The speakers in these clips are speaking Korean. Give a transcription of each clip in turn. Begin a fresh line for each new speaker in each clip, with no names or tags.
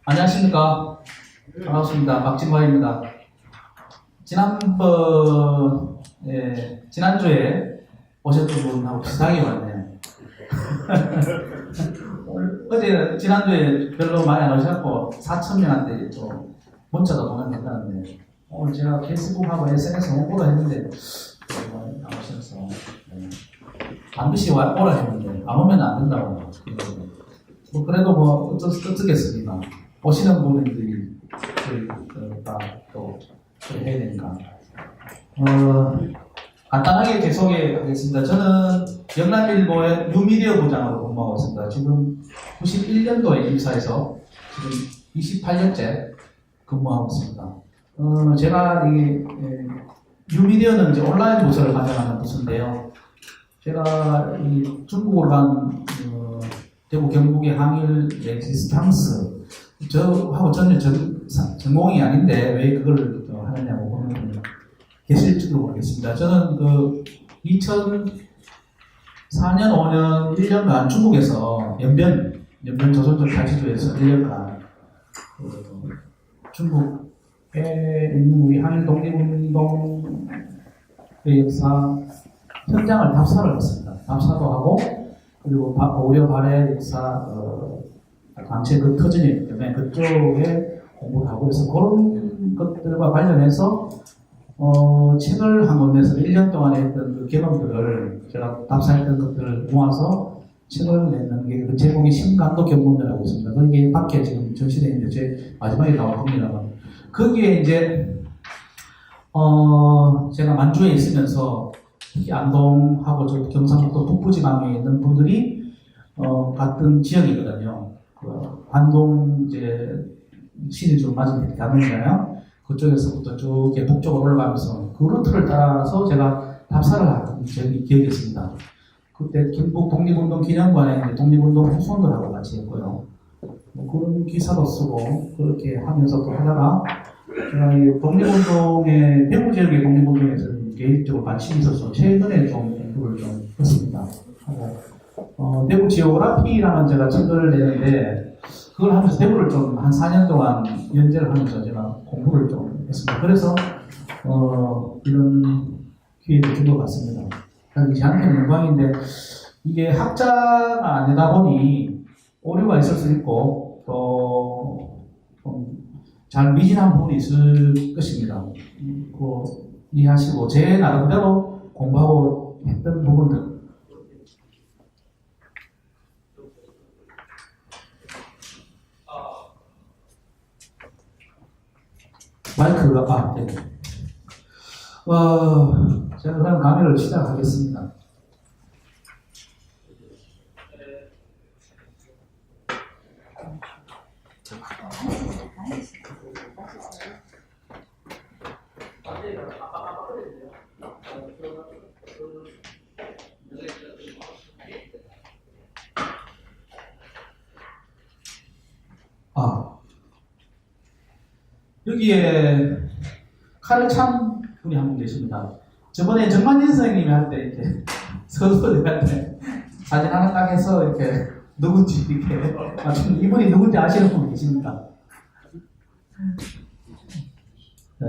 안녕하십니까. 반갑습니다. 박진관입니다. 지난주에 오셨던 분하고 비슷하게 왔네요. 지난주에 별로 많이 안 오셨고 4,000명한테 좀 문자가 도착했다는데 오늘 제가 페이스북하고 SNS 홍보도 했는데 안 오셔서 반드시 오라 했는데 안 오면 안 된다고. 그래도 어쩌겠습니까? 오시는 분들이 저희가 또 해야 되니까. 간단하게 제 소개하겠습니다. 저는 영남일보의 뉴미디어 부장으로 근무하고 있습니다. 지금 91년도에 입사해서 지금 28년째 근무하고 있습니다. 제가 이 뉴미디어는 이제 온라인 부서를 관장하는 부서인데요. 제가 이 중국으로 간 대구 경북의 항일 레지스탕스 저하고 전혀 전공이 아닌데 왜 그걸 하느냐고 보면 계실지도 모르겠습니다. 저는 2004년, 5년, 1년간 중국에서 연변 조선족 자치주에서 1년간 중국에 있는 우리 한일 독립운동의 역사 현장을 답사를 했습니다. 답사도 하고 그리고 고려 발해 역사 단체 터전이기 때문에 그쪽에 공부를 하고 그래서 그런 것들과 관련해서 책을 한 권에서 1년 동안에 했던 그 경험들을 제가 답사했던 것들을 모아서 책을 내는 게 그 제목이 신감도 견문이라고 있습니다. 거기에 밖에 지금 전시되어 있는데 제 마지막에 나올 겁니다. 거기에 이제 제가 만주에 있으면서 특히 안동하고 저 경상북도 북부지방에 있는 분들이 같은 지역이거든요. 안동 이제 시를 좀 맞은 가면이잖아요. 그쪽에서부터 쭉 북쪽으로 올라가면서 그 루트를 따라서 제가 답사를 한 기억이 있습니다. 그때 경북 독립운동 기념관에 독립운동 후손들하고 같이 했고요. 그런 기사도 쓰고 그렇게 하면서 또 하다가 제가 이 독립운동의 대구 지역의 독립운동에서 개인적으로 관심이 있어서 최근에 좀 공부를 좀 했습니다. 하고 대구 지오그라피라는 제가 책을 내는데 그걸 하면서 대구를 좀 한 4년 동안 연재를 하면서 제가 공부를 좀 했습니다. 그래서 이런 기회를 준 것 같습니다. 저한테는 영광인데 이게 학자가 아니다 보니 오류가 있을 수 있고 또 잘 미진한 부분이 있을 것입니다. 이해하시고 제 나름대로 공부하고 했던 부분들 마이크가 네. 제가 그럼 강의를 시작하겠습니다. 여기에 칼을 찬 분이 한 분 계십니다. 저번에 정만진 선생님이 할 때 이렇게 서술을 할 때 사진 하나 딱 해서 이렇게 누군지 이렇게 이분이 누군지 아시는 분 계십니까? 네,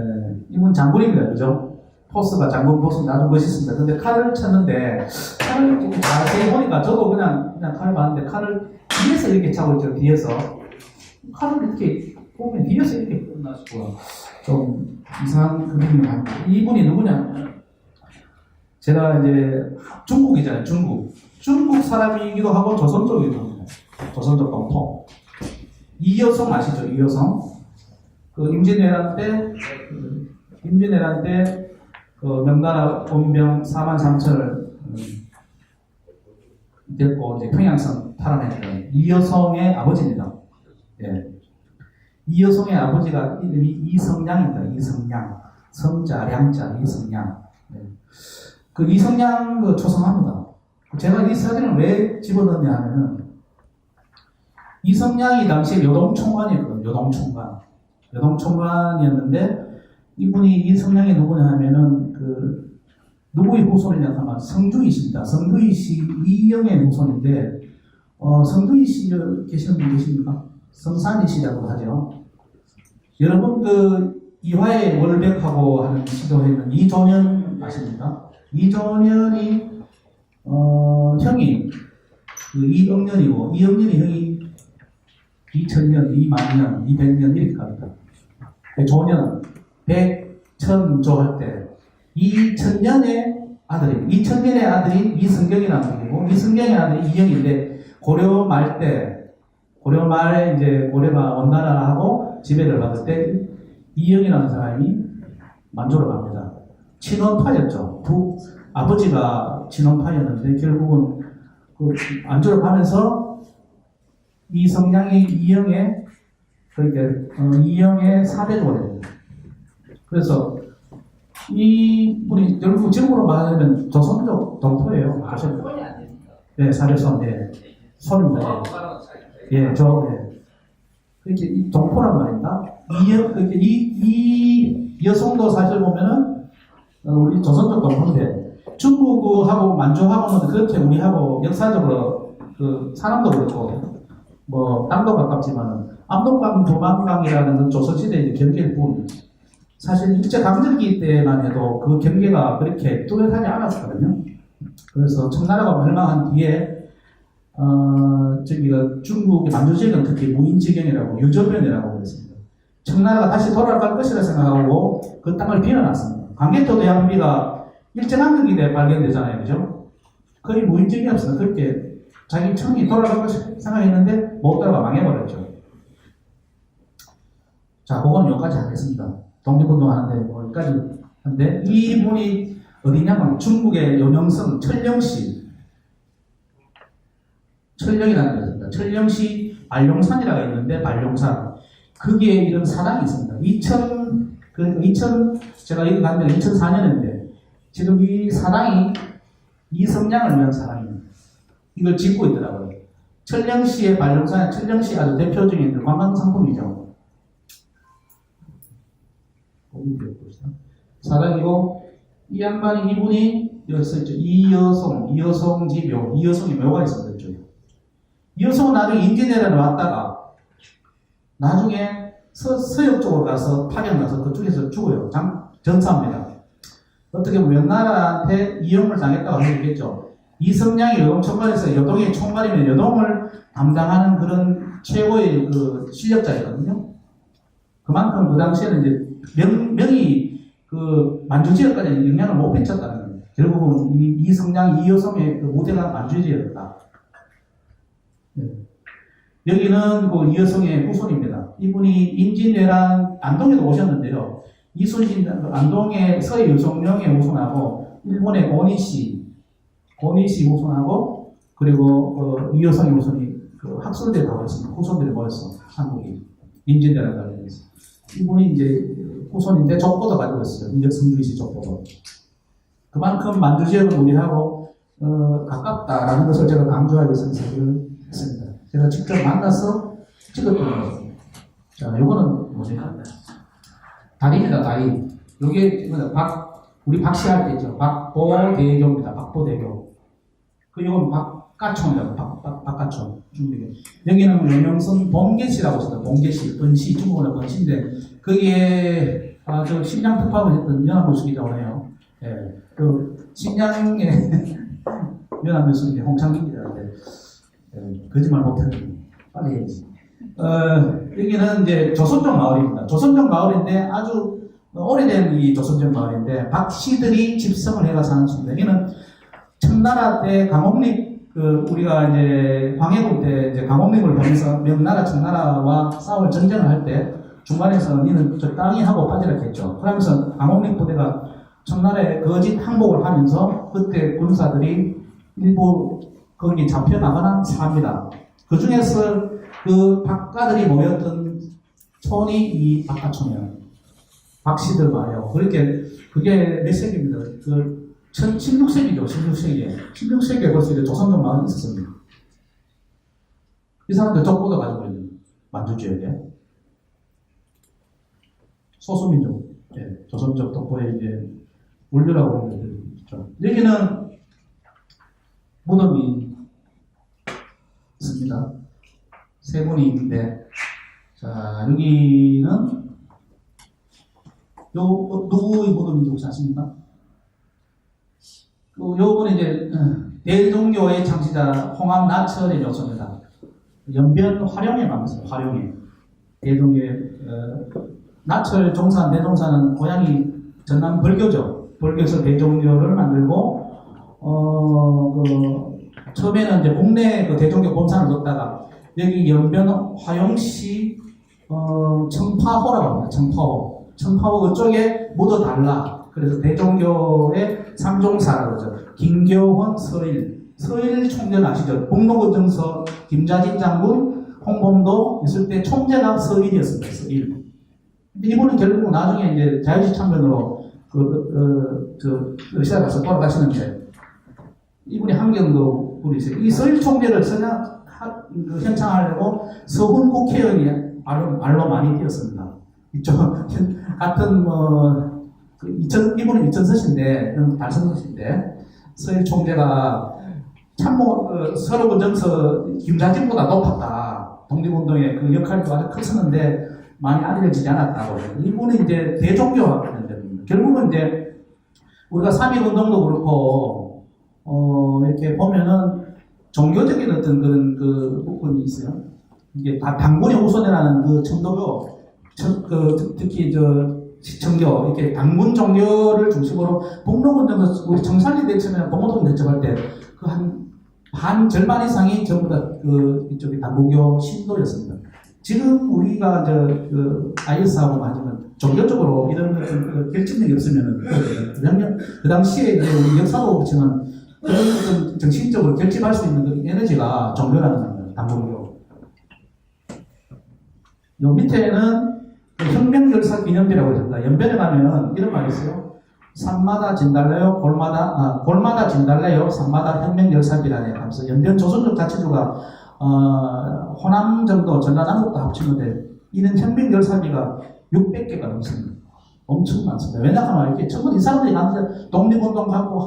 이분 장군입니다. 그죠? 포스가 장군 포스인데 아주 멋있습니다. 근데 칼을 쳤는데 칼을 자세히 보니까 저도 그냥 칼을 봤는데 칼을 뒤에서 이렇게 차고 있죠. 뒤에서 칼을 이렇게 보면 뒤에서 이렇게 끝나시고 좀 이상한 그림을 합니다. 이분이 누구냐면 제가 이제 중국이잖아요. 중국 사람이기도 하고 조선족이기도 합니다. 조선족 공통. 이여성 아시죠? 이여성. 임진왜란 때 명나라 원병 43,000을 데리고 이제 평양성 탈환했던 이여성의 아버지입니다. 예. 이여성의 아버지가 이름이 이성량입니다. 이성량. 성자, 량자, 이성량. 네. 그 이성량 초성합니다. 제가 이 사진을 왜 집어넣냐 하면은 이성량이 당시에 요동총관이었거든요. 요동총관이었는데 이분이 이성량이 누구냐 하면은 누구의 후손이냐 하면 성주이십니다. 성주이시 이영의 후손인데 성두이 씨 계시는 분 계십니까? 성산이 씨라고 하죠. 여러분 이화의 월백하고 하는 시도했는 이종현 아십니까? 이종현이 형이 이억년이고 이억년이 형이 2000년, 2만년, 200년 이렇게 갑니다. 조년 100, 1000조 할 때 2000년의 아들인 이승경이라는 분이고 이승경의 아들이 이영인데 고려 말에 이제 고려가 원나라하고 지배를 받을 때 이영이라는 사람이 만주를 갑니다. 친원파였죠. 아버지가 친원파였는데 결국은 만주를 가면서 이성량이 이영의 사대조가 됩니다. 그래서 이 분이 결국 지금으로 말하면 조선족 동포예요.
손이 안 됩니까?
네, 사대손, 네. 손입니다. 예, 그렇게 이 동포란 말입니다. 이 여성도 사실 보면은 우리 조선족 동포인데 중국하고 만주하고는 그렇게 우리하고 역사적으로 사람도 그렇고 뭐 땅도 가깝지만은 압록강, 도만강이라는 조선시대의 경계일 뿐 사실 일제강점기 때만 해도 그 경계가 그렇게 뚜렷하지 않았거든요. 그래서 청나라가 멸망한 뒤에 저기가 중국의 만주지역은 특히 무인지경이라고 유저변이라고 그랬습니다. 청나라가 다시 돌아갈 것이라 생각하고 그 땅을 비워놨습니다. 광개토 대왕비가 일제강점기 때 발견되잖아요, 그죠? 거의 무인지경이었어요. 그렇게 자기 청이 돌아갈 것이라 생각했는데 못 돌아가 망해버렸죠. 자, 그건 여기까지 하겠습니다. 독립운동 하는데 여기까지 하는데 이분이 어디냐면 중국의 연영성 천령이라는 데입니다. 천령시 발룡산이라고 있는데 발룡산 거기에 이런 사당이 있습니다. 제가 여기 갔는데 2004년인데 지금 이 사당이 이성량을 위한 사당입니다. 이걸 짓고 있더라고요. 천령시의 발룡산, 천령시 아주 대표적인 관광 상품이죠. 사당이고 이 양반이 이분이 여기 써있죠. 이여송지묘 이여송이 묘가 있었죠. 이여송은 나중에 인제네를 왔다가 나중에 서역 쪽으로 가서 파견가서 그쪽에서 죽어요. 전사합니다. 어떻게 보면 명나라한테 이용을 당했다고 하겠죠. 이성량이 여동 총괄에서 여동의 총괄이면 여동을 담당하는 그런 최고의 실력자였거든요. 그만큼 그 당시에는 이제 명이 만주 지역까지 영향을 못 미쳤다는 겁니다. 결국은 이성량, 이여성의 무대가 만주 지역이었다. 네. 여기는 이여성의 후손입니다. 이분이 임진왜란 안동에도 오셨는데요. 이순신 안동의 서해 유성룡의 후손하고 일본의 고니시 후손하고 그리고 이여성의 후손이 학술대에 가고 있습니다. 후손들이 모였어. 한국이 임진왜란 관련해서. 이분이 이제 후손인데 족보도 가지고 있어요. 성주시 족보도. 그만큼 만주 지역은 우리하고 가깝다라는 것을 제가 강조하기 위해서 했습니다. 제가 직접 만나서 찍었던 거예요. 자, 요거는 뭐냐? 다리입니다, 다리. 요게 우리 박씨 할 때 있죠. 박보대교입니다. 박보대교. 요건 박가촌이라고, 박가촌. 중국에. 여기는 영영성 봉계시라고 있어요. 봉계시, 번시, 중국어는 번시인데, 거기에, 저 신장 특파원을 했던 연합뉴스 기자고 해요. 예. 신장의 연합뉴스 기자, 홍창민 기자인데, 거짓말 못하는 빨리 해야지. 여기는 이제 조선족 마을입니다. 조선족 마을인데 아주 오래된 이 조선족 마을인데 박씨들이 집성을 해가 사는 집입니다. 여기는 청나라 때 강옥립 우리가 이제 광해군 때 이제 강옥립을 보면서 명나라 청나라와 싸울 전쟁을 할 때 중간에서 니는 적당히 하고 빠지라 했죠. 그러면서 강옥립 부대가 청나라에 거짓 항복을 하면서 그때 군사들이 일부 거기 잡혀나가나 삽니다. 그 중에서 그 박가들이 모였던 촌이 이 박가촌이에요. 박씨들 말이에요. 그게 몇 세기입니다. 16세기죠, 16세기에. 16세기에 벌써 이제 조선족 마을이 있었습니다. 이 사람들 족보도 가지고 있는 만주 지역에. 소수민족, 예, 조선족 족보에 이제 물류라고 하는 것들이 있죠. 여기는 무덤이 있습니다. 세 분이 있는데, 자, 여기는, 누구의 무덤인지 혹시 아십니까? 요분은 이제, 대종교의 창시자 홍암 나철의 묘소입니다. 연변 활용에 가면서 활용에. 대종교의, 나철 종산, 대종사는 고향이 전남 벌교죠. 벌교에서 대종교를 만들고, 처음에는 이제 국내 그 대종교 본산을 뒀다가, 여기 연변 화용시, 청파호라고 합니다. 청파호. 청파호 그쪽에 묻어달라. 그래서 대종교의 삼종사라고 그러죠. 김교훈, 서일 총재는 아시죠? 북로군정서 김자진 장군, 홍범도 있을 때 총재가 서일이었습니다. 서일. 근데 이분은 결국 나중에 이제 자유시 참변으로 러시아 가서 돌아가시는데, 이분이 한경도 분이세요. 이 서일 총재를 현창하려고 서훈 국회의원이 말로 많이 뛰었습니다. 이쪽 같은 이분은 이천서신데, 달성서신데, 서일 총재가 참모 서로군정서 김자진보다 높았다. 독립운동의 그 역할도 아주 컸었는데 많이 알려지지 않았다고. 이분은 이제 대종교와 관련됩니다. 결국은 이제 우리가 3.1운동도 그렇고 이렇게 보면은 종교적인 어떤 그런 그 부분이 있어요. 이게 다 당군의 우선이라는 그 청도교, 특히 시청교, 이렇게 당군 종교를 중심으로 북로운동에서 우리 청산리 대첩이나 봉오동 대첩할 때 그 반 절반 이상이 전부 다 이쪽이 당군교 신도였습니다. 지금 우리가 IS하고 맞으면 종교적으로 이런 결집력이 없으면은 그 당시에 이제 우리 역사로 보지만 그런 어떤 정신적으로 결집할 수 있는 그 에너지가 종교라는 겁니다. 당군교. 요 밑에는 혁명열사 기념비라고 합니다. 연변에 가면은 이런 말이 있어요. 산마다 진달래요, 골마다 진달래요, 산마다 혁명열사비라네 하면서 연변 조선족 자치주가 호남 정도, 전라남북도 합치는데 이는 혁명열사비가 600개가 넘습니다. 엄청 많습니다. 왜냐하면 이렇게 전부 이 사람들이 나한테 독립운동하고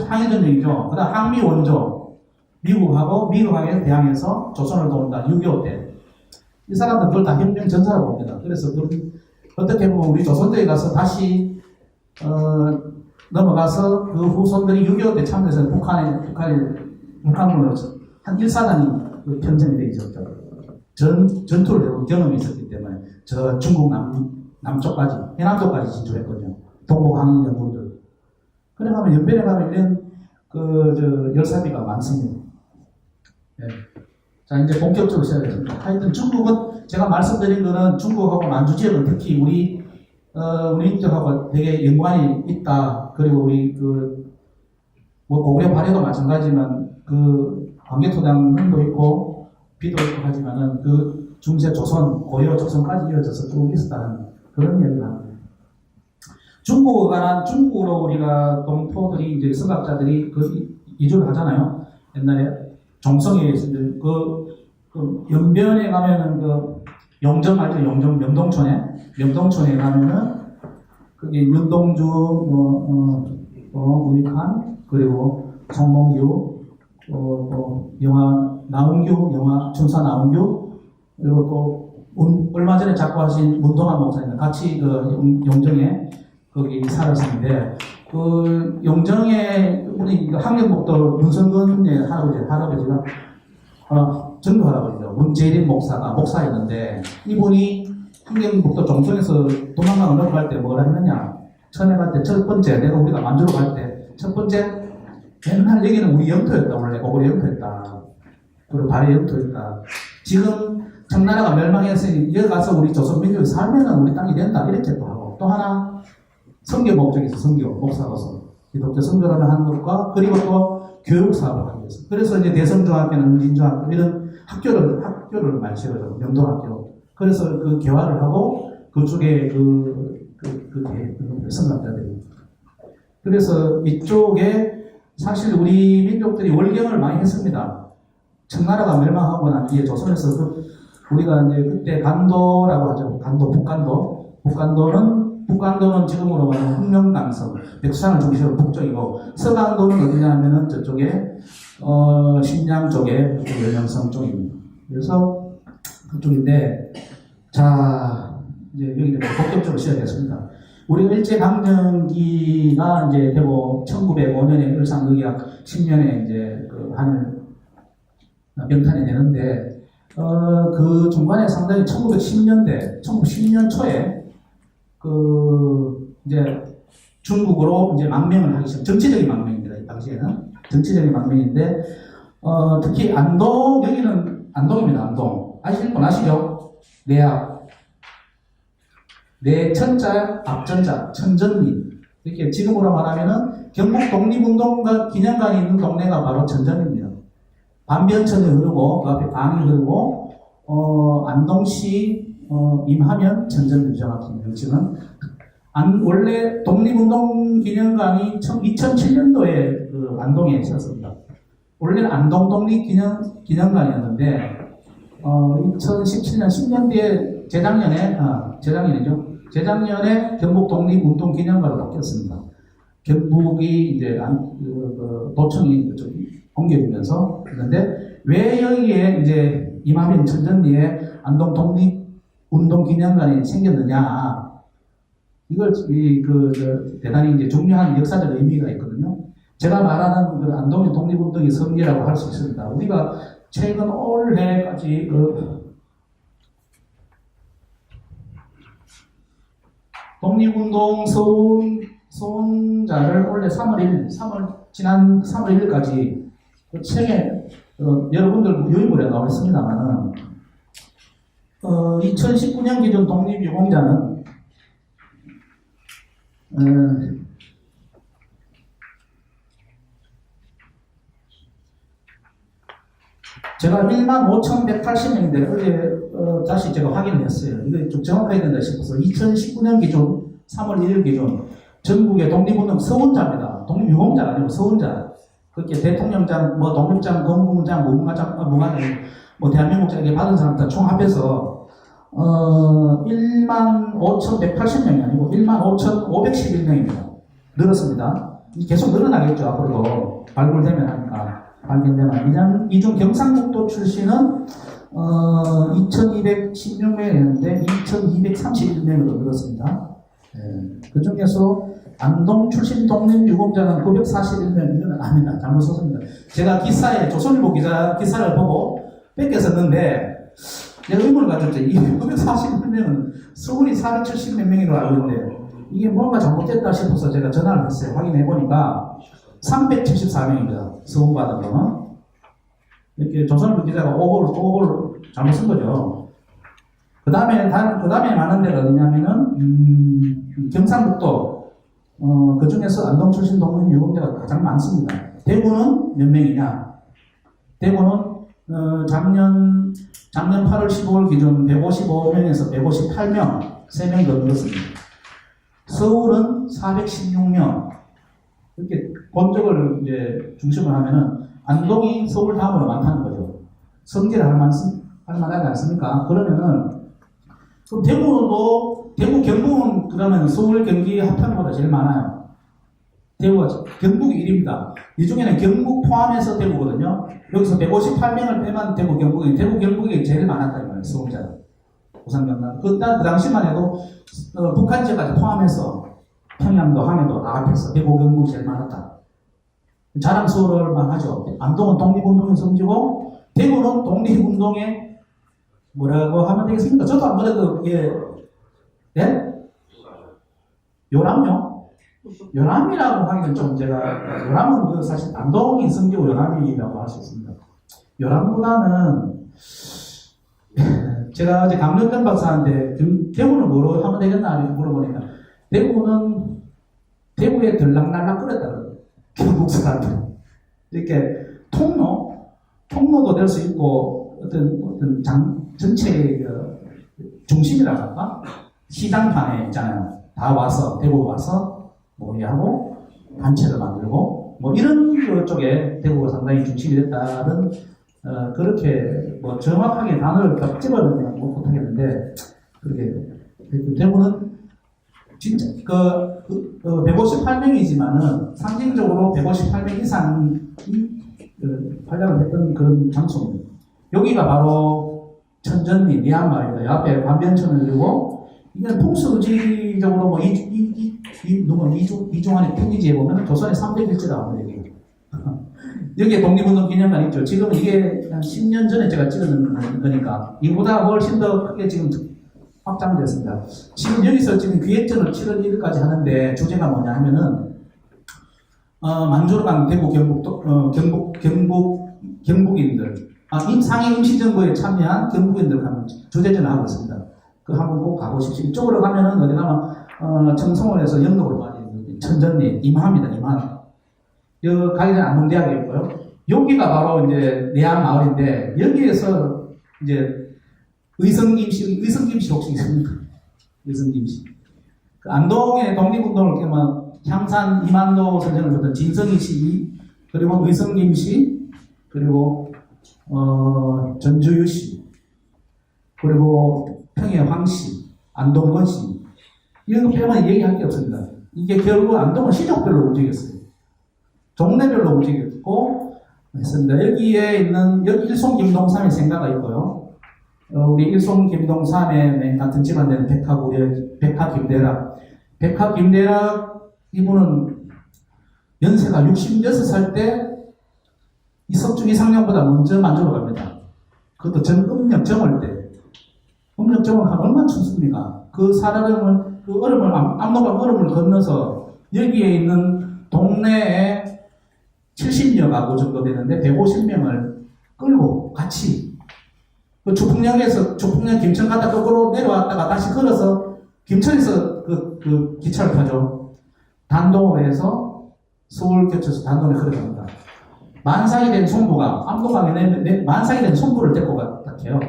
항일전쟁이죠. 그 다음 항미원조, 미국하고 미국하게 대항해서 조선을 도운다. 6.25 때. 이 사람들 그걸 다 혁명전사라고 봅니다. 그래서 어떻게 보면 우리 조선대에 가서 다시 넘어가서 그 후손들이 6.25 때 참여해서 북한군으로 한 1사단이 편성이 되어 있었죠. 전투를 해본 경험이 있었기 때문에 저 중국 남쪽까지, 해남쪽까지 진출했거든요. 동북항일연군들. 그래 가면 연변에 가면 이런 열사비가 많습니다. 네. 자, 이제 본격적으로 시작하겠습니다. 하여튼 중국은 제가 말씀드린 거는 중국하고 만주 지역은 특히 우리 민족하고 되게 연관이 있다. 그리고 우리 고구려 발해도 마찬가지지만 광개토장도 있고 비도 있고 하지만은 중세 조선, 고려 조선까지 이어져서 쭉 있었다는 그런 이야기를 합니다. 중국으로 우리가 동포들이 이제 서각자들이 이주를 하잖아요. 옛날에 종성에 있을 연변에 가면은 용정 알죠? 용정 명동촌에 가면은 그게 윤동주, 우익한 그리고 송몽규, 영화 춘사 나운규 그리고 또 얼마 전에 작고하신 문동환 목사님 같이 용정에 거기 살았었는데 용정에 우리 함경북도 윤성근의 할아버지가 전도 할아버지죠. 문재린 목사였는데 이분이 함경북도 종성에서 도망가 넘어갈 때 뭐라 했느냐. 처음에 갈 때 첫 번째 우리가 만주로 갈 때 첫 번째 맨날 여기는 우리 영토였다. 원래 고구려 영토였다. 그리고 발해 영토였다. 지금 청나라가 멸망했으니 여기 가서 우리 조선민족이 살면은 우리 땅이 된다. 이렇게 또 하고 또 하나 선교 목적이 있어. 목사로서 기독교 선교를 하는 것과 그리고 또 교육 사업을 하기 위해서. 그래서 이제 대성중학교나 응진중학교 이런 학교를 많이 세워요. 명동학교. 그래서 그 개화를 하고 그쪽에 성각자들이. 그래서 이쪽에 사실 우리 민족들이 월경을 많이 했습니다. 청나라가 멸망하고 난 뒤에 조선에서 우리가 이제 그때 간도라고 하죠. 북간도. 북간도는 북안도는 지금으로 말하면 흑명강성, 백두산을 중심으로 북쪽이고, 서강도는 어디냐면은 저쪽에, 신양 쪽에, 연령성 쪽입니다. 그래서 그쪽인데, 자, 이제 여기 본격적으로 시작했습니다. 우리 일제강점기가 이제 되고, 1905년에 일상의학 10년에 이제 그 한일 병탄이 되는데, 그 중간에 상당히 1910년 초에, 이제 중국으로 이제 망명을 하기 시작, 정치적인 망명입니다. 이 당시에는. 정치적인 망명인데, 특히 안동, 여기는 안동입니다. 안동. 아실 분 아시죠? 내압. 내천자, 앞천자, 천전리. 이렇게 지금으로 말하면은 경북 독립운동가 기념관이 있는 동네가 바로 천전입니다. 반변천이 흐르고, 그 앞에 강이 흐르고, 안동시, 임하면 천전리 정확히 명칭은. 원래 독립운동기념관이 2007년도에 그 안동에 있었습니다. 원래는 안동 독립기념관이었는데, 2017년, 10년 뒤에 재작년에 경북 독립운동기념관으로 바뀌었습니다. 경북이 이제 도청이 옮겨지면서 그런데 왜 여기에 이제 임하면 천전리에 안동 독립운동기념관이 생겼느냐? 이걸 대단히 이제 중요한 역사적 의미가 있거든요. 제가 말하는 그 안동의 독립운동의 성리라고 할 수 있습니다. 우리가 최근 올해까지 독립운동 서운자를 원래 지난 3월 1일까지 그 책에 여러분들 유인물에 나와 있습니다만은 2019년 기준 독립유공자는 제가 15,180명인데 어제 다시 제가 확인을 했어요. 이거 좀 정확하게 된다 싶어서 2019년 기준 3월 1일 기준 전국의 독립운동 서운자입니다. 독립유공자가 아니고 서운자. 그렇게 대통령장, 독립장, 건국장, 무궁화장, 뭐 대한민국장 이렇게 받은 사람들 총 합해서 15,180명이 아니고 15,511명입니다. 늘었습니다. 계속 늘어나겠죠. 앞으로도 발굴되면 하니까. 발견되면 이중 경상북도 출신은 2,216명이었는데 2,231명으로 늘었습니다. 그 중에서 안동 출신 독립유공자는 941명, 이건 아닙니다. 잘못 썼습니다. 제가 기사에 조선일보 기사를 보고 뺏겼었는데 내가 의문을 가졌죠. 이 941명은 서울이 470몇 명으로 알고 있는데 이게 뭔가 잘못됐다 싶어서 제가 전화를 했어요. 확인해보니까 374명입니다. 서울받은 거는. 이렇게 조선일보 기자가 오보를 잘못 쓴 거죠. 그 다음에 많은 데가 어디냐면은, 경상북도, 그 중에서 안동 출신 독립유공자가 가장 많습니다. 대구는 몇 명이냐? 대구는, 작년 8월 15일 기준 155명에서 158명, 3명 더 늘었습니다. 서울은 416명. 이렇게 본적을 이제 중심으로 하면은 안동이 서울 다음으로 많다는 거죠. 성질을 할 만하지 않습니까? 그러면은 그럼 대구 경북은 그러면 서울 경기 합평보다 제일 많아요. 대구가 경북이 1위입니다. 이 중에는 경북 포함해서 대구거든요. 여기서 158명을 빼면 대구 경북이 제일 많았다 이 말이에요. 서울자 우선 경남. 그 당시만 해도 북한 지역까지 포함해서 평양도 항해도 다 합해서 대구 경북이 제일 많았다. 자랑스러울만 하죠. 안동은 독립운동의 성지고 대구는 독립운동의 뭐라고 하면 되겠습니까? 저도 아무래도 이게 요람요? 요람이라고 하기는 좀 제가 요람은 사실 안동이 성지고 요람이라고 할 수 있습니다. 요람보다는 제가 어제 강명전 박사한테 대구는 뭐로 하면 되겠나 물어보니까 대구에 들락날락 끓였다 그래요. 경북 사람들. 이렇게 통로도 될 수 있고, 어떤 전체의 중심이라고 할까? 시장판에 있잖아요. 다 와서, 대구 와서 모의하고, 단체를 만들고, 뭐 이런 쪽에 대구가 상당히 중심이 됐다는, 그렇게 뭐 정확하게 단어를 딱 집어넣으면 못하겠는데, 그렇게, 대구는 진짜 158명이지만은 상징적으로 158명 이상이 활약을 했던 그런 장소입니다. 여기가 바로 천전리 니안마을입니다. 앞에 반변천을 그리고 이게 풍수지적으로 뭐 이종환의 편지지에 보면 조선의 300일지라고 합니다. 여기에 독립운동 기념관 있죠. 지금 이게 한 10년 전에 제가 찍은 거니까 이보다 훨씬 더 크게 지금 확장됐습니다. 지금 여기서 지금 기획전을 7월 1일까지 하는데 주제가 뭐냐 하면은 만주르강 대구 경북인들 상해 임시정부에 참여한 경북인들 가면 주제전을 하고 있습니다. 그 한번 꼭 가보십시오. 이쪽으로 가면은 어디 가면 청송원에서 영록으로 가는 천전리 임하입니다. 임하. 여기 가기 전에 안동대학에 있고요. 여기가 바로 이제 내안 마을인데 여기에서 이제 의성김씨 혹시 있습니까? 의성김씨. 그 안동의 독립운동을 깨면 향산 이만도 선생을 줬던 진성희 씨, 그리고 의성김씨, 그리고 전주유 씨, 그리고 평의 황씨, 안동건 씨. 이런 거 빼면 얘기할 게 없습니다. 이게 결국 안동은 시족별로 움직였어요. 종래별로 움직였고 했습니다. 여기에 있는 여기 일송 김동삼의 생가가 있고요. 우리 일송 김동삼의 같은 집안 되는 백화 김대락. 백화 김대락 이분은 연세가 66살 때 이석주 이상령보다 먼저 만주로 갑니다. 그것도 음력정월 때. 음력정월 하면 얼마나 춥습니까? 그 사람을 그 압록강 얼음을 건너서 여기에 있는 동네에 70여 가구 정도 되는데 150명을 끌고 같이 그 주풍령 김천 갔다 거꾸로 내려왔다가 다시 걸어서 김천에서 그 기차를 타죠. 단동으로 해서 서울 겹쳐서 단동에 걸어갑니다. 만삭이 된 송부가 압록강에 만삭이 된 송부를 데리고 갔다해요.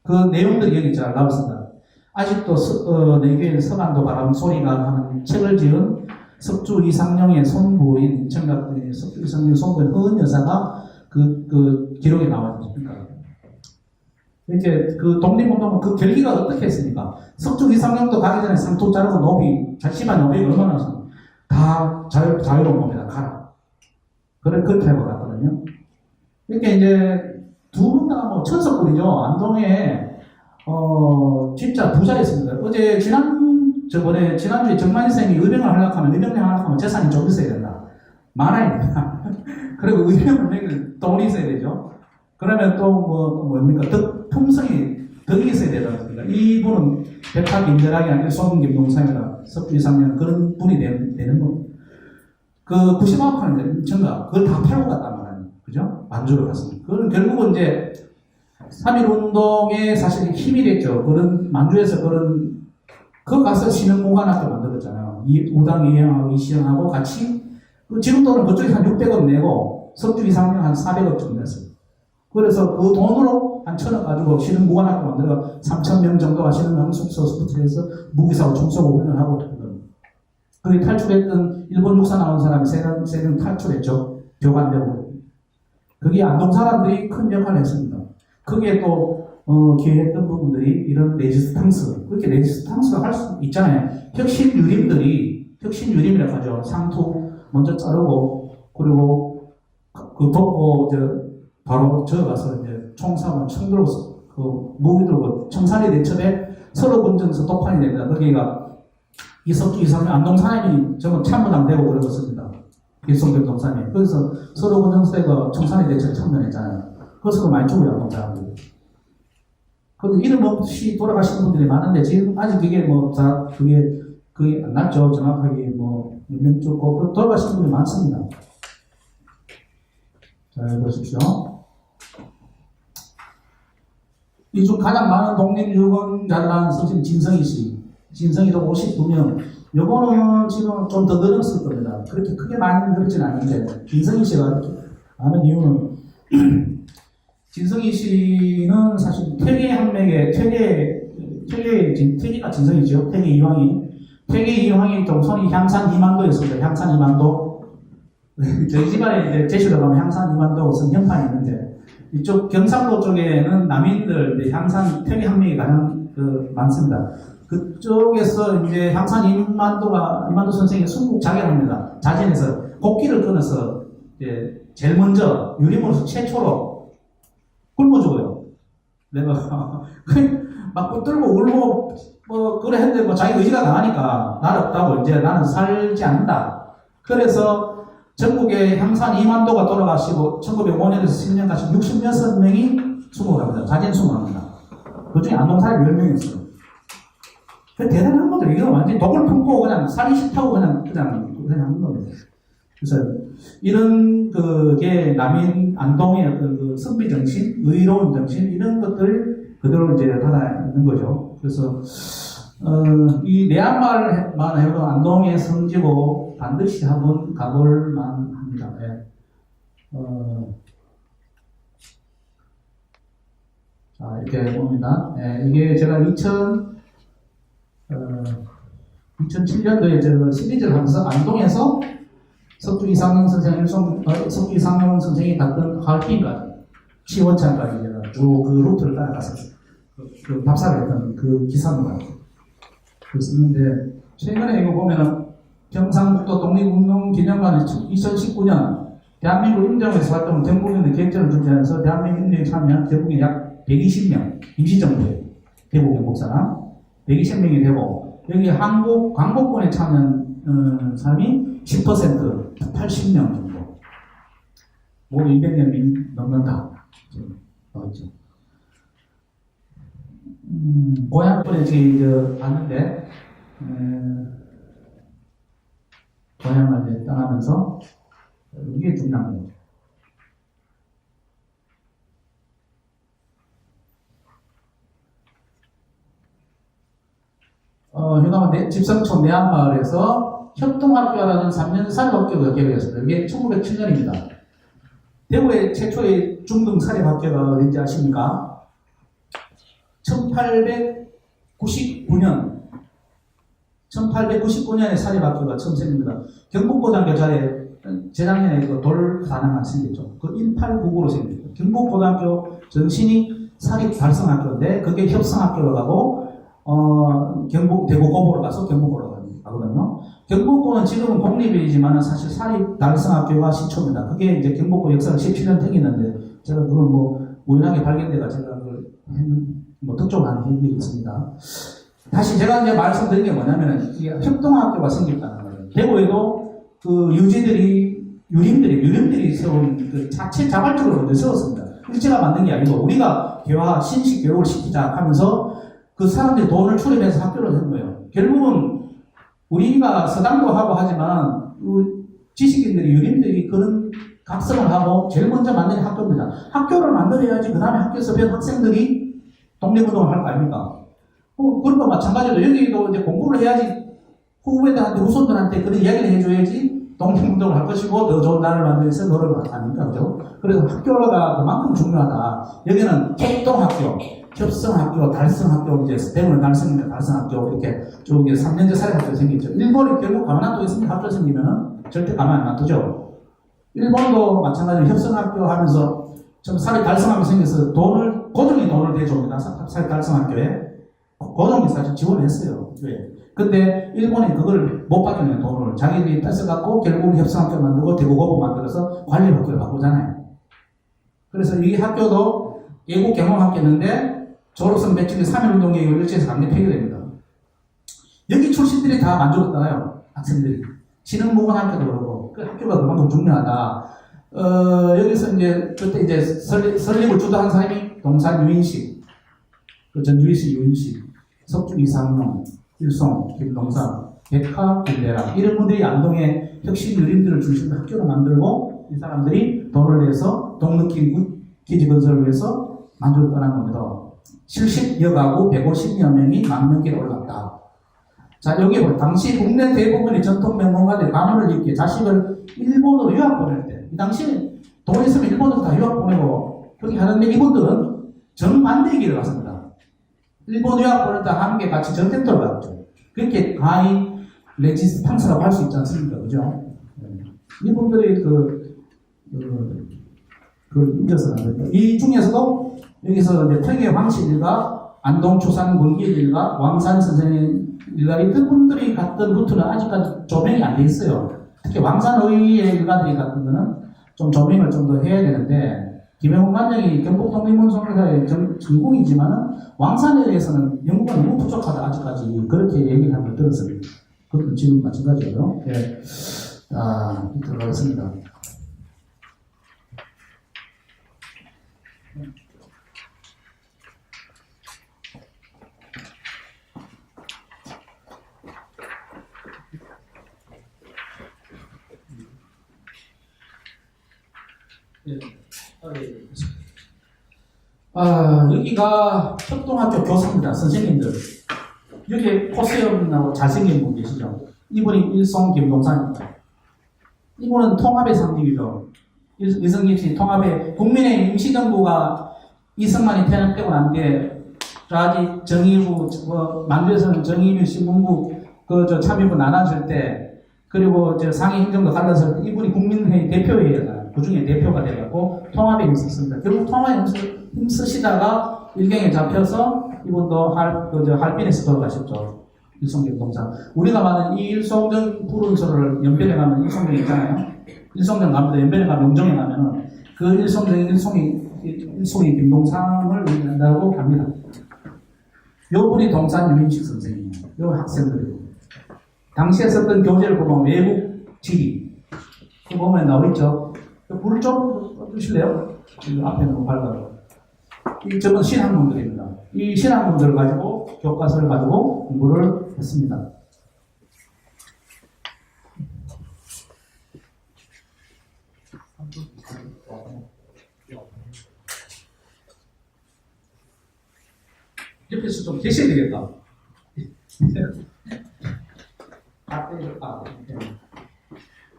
그 내용들이 여기 잘 나와 있습니다. 아직도 내교인 서간도 바람 소리가 하는 책을 지은 석주 이상령의 손부인 청각군의 석주 이상령의 손부인 허은 여사가 그 기록에 나와 있습니다. 이렇게 그 독립운동은 그 결기가 어떻게 했습니까? 석주 이상령도 가기 전에 상투 자르고 노비, 자신만 노비가 얼마나 있습니까? 다 자유로운 놈이다, 가라. 그렇게 하고 갔거든요. 이렇게 이제 두 분 다 뭐 천석군이죠. 안동에, 진짜 부자였습니다. 지난주에 정만희 선생님이 의병을 하려고 하면 재산이 좀 있어야 된다. 많아야 된다. 그리고 의병을 매길 돈이 있어야 되죠. 그러면 또 뭡니까? 덕이 있어야 되다. 이분은 백화 김대락이 아니라 손 김동삼이라 석주 이상령 그런 분이 되는 겁니다. 그 90만 판인데, 전가 그걸 다 팔고 갔단 말이에요. 그죠? 만주로 갔습니다. 그건 결국은 이제 3.1운동에 사실 힘이 됐죠. 그런, 만주에서 그거 가서 신흥공관학교 만들었잖아요. 우당 이형하고 이시영하고 같이, 지금도는 그쪽에 한 600억 내고, 석주 이상령 한 400억 좀 냈어요. 그래서 그 돈으로 한 1,000억 가지고 신흥공관학교 만들어 3,000명 정도가 신흥명숙소부터 해서 무기사고 총쏘고 훈련하고 거기 탈출했던 일본 육사 나온 사람이 3명 탈출했죠. 교관되고. 그게 안동 사람들이 큰 역할을 했습니다. 거기에 또 기여했던 부분들이 이런 레지스탕스, 그렇게 레지스탕스가 할 수 있잖아요. 혁신유림이라고 하죠. 상투 먼저 자르고, 그리고 그 덮고, 바로 저어가서 이제 총 쏴면 총 들어서 무기 들고 청산리 대첩에 서로 군전에서 독판이 됩니다. 거기가 이석주 이상령 안동 사람이 저는 참모장 되고 그러었습니다. 일성경 동사님. 그래서 서로 군전세가 청산리 대첩에 참여했잖아요. 그래서 많이 죽어요, 안동 사람들이. 근데 이름 없이 돌아가시는 분들이 많은데 지금 아직 그게 그게 안 났죠. 정확하게 몇 명 죽고 돌아가시는 분들이 많습니다. 잘 보십시오. 이 중 가장 많은 독립유공자라는 선생 진성희 씨. 진성희도 59명. 요거는 지금 좀 더 늘었을 겁니다. 그렇게 크게 많이 늘었진 않는데, 진성희 씨가 이렇게 많은 이유는, 진성희 씨는 사실 퇴계가 진성이죠. 퇴계 이황이 동선이 향산 이만도였습니다. 향산 이만도. 저희 집안에 이제 제시로 가면 향산 이만도 무슨 현판이 있는데, 이쪽 경상도 쪽에는 남인들, 향산 퇴계 항맥이 가장 많습니다. 그쪽에서 이제 항상 이만도 선생이 순국 자결합니다. 자진해서 곡기를 끊어서 이제 제일 먼저 유림으로서 최초로 굶어 죽어요. 내가 막 붙들고 울고 뭐 그래 했는데 뭐 자기 의지가 강하니까 날 없다고 이제 나는 살지 않는다. 그래서 전국에 항상 2만도가 돌아가시고 1905년에서 10년까지 66명이 수목을 합니다. 자진 수목을 합니다. 그 중에 안동 사람이 10명이었어요. 그 대단한 거죠. 이거 완전히 독을 품고 그냥 살이 싫다고 그냥 하는 겁니다. 그래서 이런 그게 남인 안동의 어떤 그 선비 정신, 의로운 정신 이런 것들 그대로 이제 하나 있는 거죠. 그래서 이 내한마을만 해도 안동의 성지고 반드시 한번 가볼 만합니다. 네. 자 이렇게 봅니다. 네, 이게 제가 2007년도에 저 시리즈를 하면서 안동에서 석주 이상용 선생이 갔던 하얼빈까지 치원창까지 제가 쭉 그 루트를 따라갔었어요. 그 답사를 했던 그 기사입니다. 그랬었는데 최근에 이거 보면은 경상북도 독립운동기념관에 2019년 대한민국 임정에서 활동 경북인들 개혁전을 준비하면서 대한민국 임정에 참여한 대북인 약 120명 임시정부에 대북인 목사나 120명이 되고 여기 한국 광복군에 참여한 사람이 10% 80명 정도 모두 200명이 넘는다. 나왔죠. 고향권에 지금 갔는데 고향을 이제 떠나면서 이게 중요한 거죠. 휴가만 집성촌 내한마을에서 협동학교라는 3년 사립학교가 개교했습니다. 이게 1907년입니다. 대구의 최초의 중등 사립학교가 어딘지 아십니까? 1899년에 사립학교가 처음 생깁니다. 경북고등학교 자리에 재작년에 그 돌 하나가 생겼죠. 그 1899로 생겼죠. 경북고등학교 전신이 사립 달성학교인데 그게 협성학교로 가고 대구 고보로 가서 경북고로 가거든요. 경북고는 지금은 공립이지만 사실 사립 달성학교가 시초입니다. 그게 이제 경북고 역사가 17년 되겠는데 제가 그걸 뭐 우연하게 발견돼가 제가 그걸 특종을 하는 일이 있습니다. 다시 제가 이제 말씀드린 게 뭐냐면은 협동학교가 생겼다는 거예요. 대구에도 그 유림들이 세운 그 자체 자발적으로 먼저 세웠습니다. 일제가 만든 게 아니고 우리가 개화, 신식 교육을 시키자 하면서 그 사람들이 돈을 출입해서 학교를 한 거예요. 결국은 우리가 서당도 하고 하지만 그 지식인들이 유림들이 그런 각성을 하고 제일 먼저 만든 학교입니다. 학교를 만들어야지 그 다음에 학교에서 배운 학생들이 독립운동을 할 거 아닙니까? 그런 거 마찬가지로 여기도 이제 공부를 해야지 후배들한테 후손들한테 그런 이야기를 해줘야지 독립운동을 할 것이고 더 좋은 나라를 만들기 위해서 노력을 하니까 그죠? 그래서 학교가 그만큼 중요하다. 여기는 협동학교, 협성학교, 달성학교 이제 대구는 달성입니다. 달성학교 이렇게 쭉 3년제 사립학교 생겼죠. 일본이 결국 가만 놔두겠습니다. 학교 생기면은 절대 가만 안 놔두죠. 일본도 마찬가지로 협성학교 하면서 좀 사립 달성학교 생겨서 고종이 돈을 대줍니다. 사립 달성학교에 고종이 사실 지원했어요. 왜? 근데 일본이 그걸 못 받으면 돈을 자기들이 뺏어갖고 결국 협성학교 만들고 대구고보 만들어서 관리학교를 바꾸잖아요. 그래서 이 학교도 예국 경험학교였는데 졸업생 배출이 3.1운동에 일제에서 강제 폐기됩니다. 여기 출신들이 다 만족했잖아요. 학생들이. 신흥무관학교도 그러고 그 학교가 그만큼 중요하다. 여기서 이제 그때 이제 설립을 주도한 사람이 동산 유인식, 그 전주이시 유인식, 석주 이상용, 일송, 김동상, 백화, 김대라 이런 분들이 안동의 혁신 유림들을 중심으로 학교를 만들고 이 사람들이 돈을 내서 동느낌 기지 건설을 위해서 만주를 떠난 겁니다. 70여 가구 150여 명이 만명길에 올랐다. 자, 여기 뭐 당시 국내 대부분의 전통 명문가들 가문을 잇게 자식을 일본으로 유학 보낼 때, 이 당시에 돈 있으면 일본으로 다 유학 보내고 그렇게 하는데 이분들은 정반대의 길을 갔습니다. 일본 유학 보낼 때 함께 같이 전쟁터를 갔죠. 그렇게 가히 레지스탕스라고 할 수 있지 않습니까? 그죠? 이분들이 그걸 잊어서는 안 됩니다. 이 중에서도 여기서 이제 평해 황실과 안동 추산 권기의 일가, 왕산 선생의 일가, 이 분들이 갔던 루트는 아직까지 조명이 안 돼 있어요. 특히 왕산의 일가들이 갔던 거는 좀 조명을 좀 더 해야 되는데, 김영훈 관장이 경북 독립문성사의 전공이지만은 왕산에 대해서는 연구가 너무 부족하다, 아직까지. 그렇게 얘기를 한 걸 들었습니다. 그것도 지금 마찬가지고요. 예. 자, 들어가겠습니다. 여기가 협동학교 교사입니다. 선생님들. 여기 코스염하고 잘생긴 분 계시죠? 이분이 일송 김동산입니다. 이분은 통합의 상징이죠. 이승립 씨 통합의 국민의 임시정부가 이승만이 태어나고 난 뒤에 아직 정의부, 만주에서는 정의부 신문부 참여부 나눠줄 때, 그리고 상위 행정도 갈라설 때 이분이 국민회의 대표회의였잖아요. 그 중에 대표가 돼갖고 통합에 힘썼습니다. 결국 통합에 힘쓰시다가 일경에 잡혀서 이분도 할빈에서 돌아가셨죠. 일송경 동상. 우리가 말하는 이 일송경 부른소를 연변에 가면 일송경 있잖아요. 일송경 가면 연변에 가면 용정에 가면은 그 일송이 김동상을 의미한다고 합니다. 요 분이 동산 유민식 선생님이에요. 요 학생들이고. 당시에 썼던 교재를 보면 외국 지리. 그 보면 나와있죠. 불을 좀 꺼주실래요? 앞에 너무 밝아요. 이 저건 신학문들입니다. 이 신학문들을 가지고 교과서를 가지고 공부를 했습니다. 옆에서 좀 계셔야 되겠다.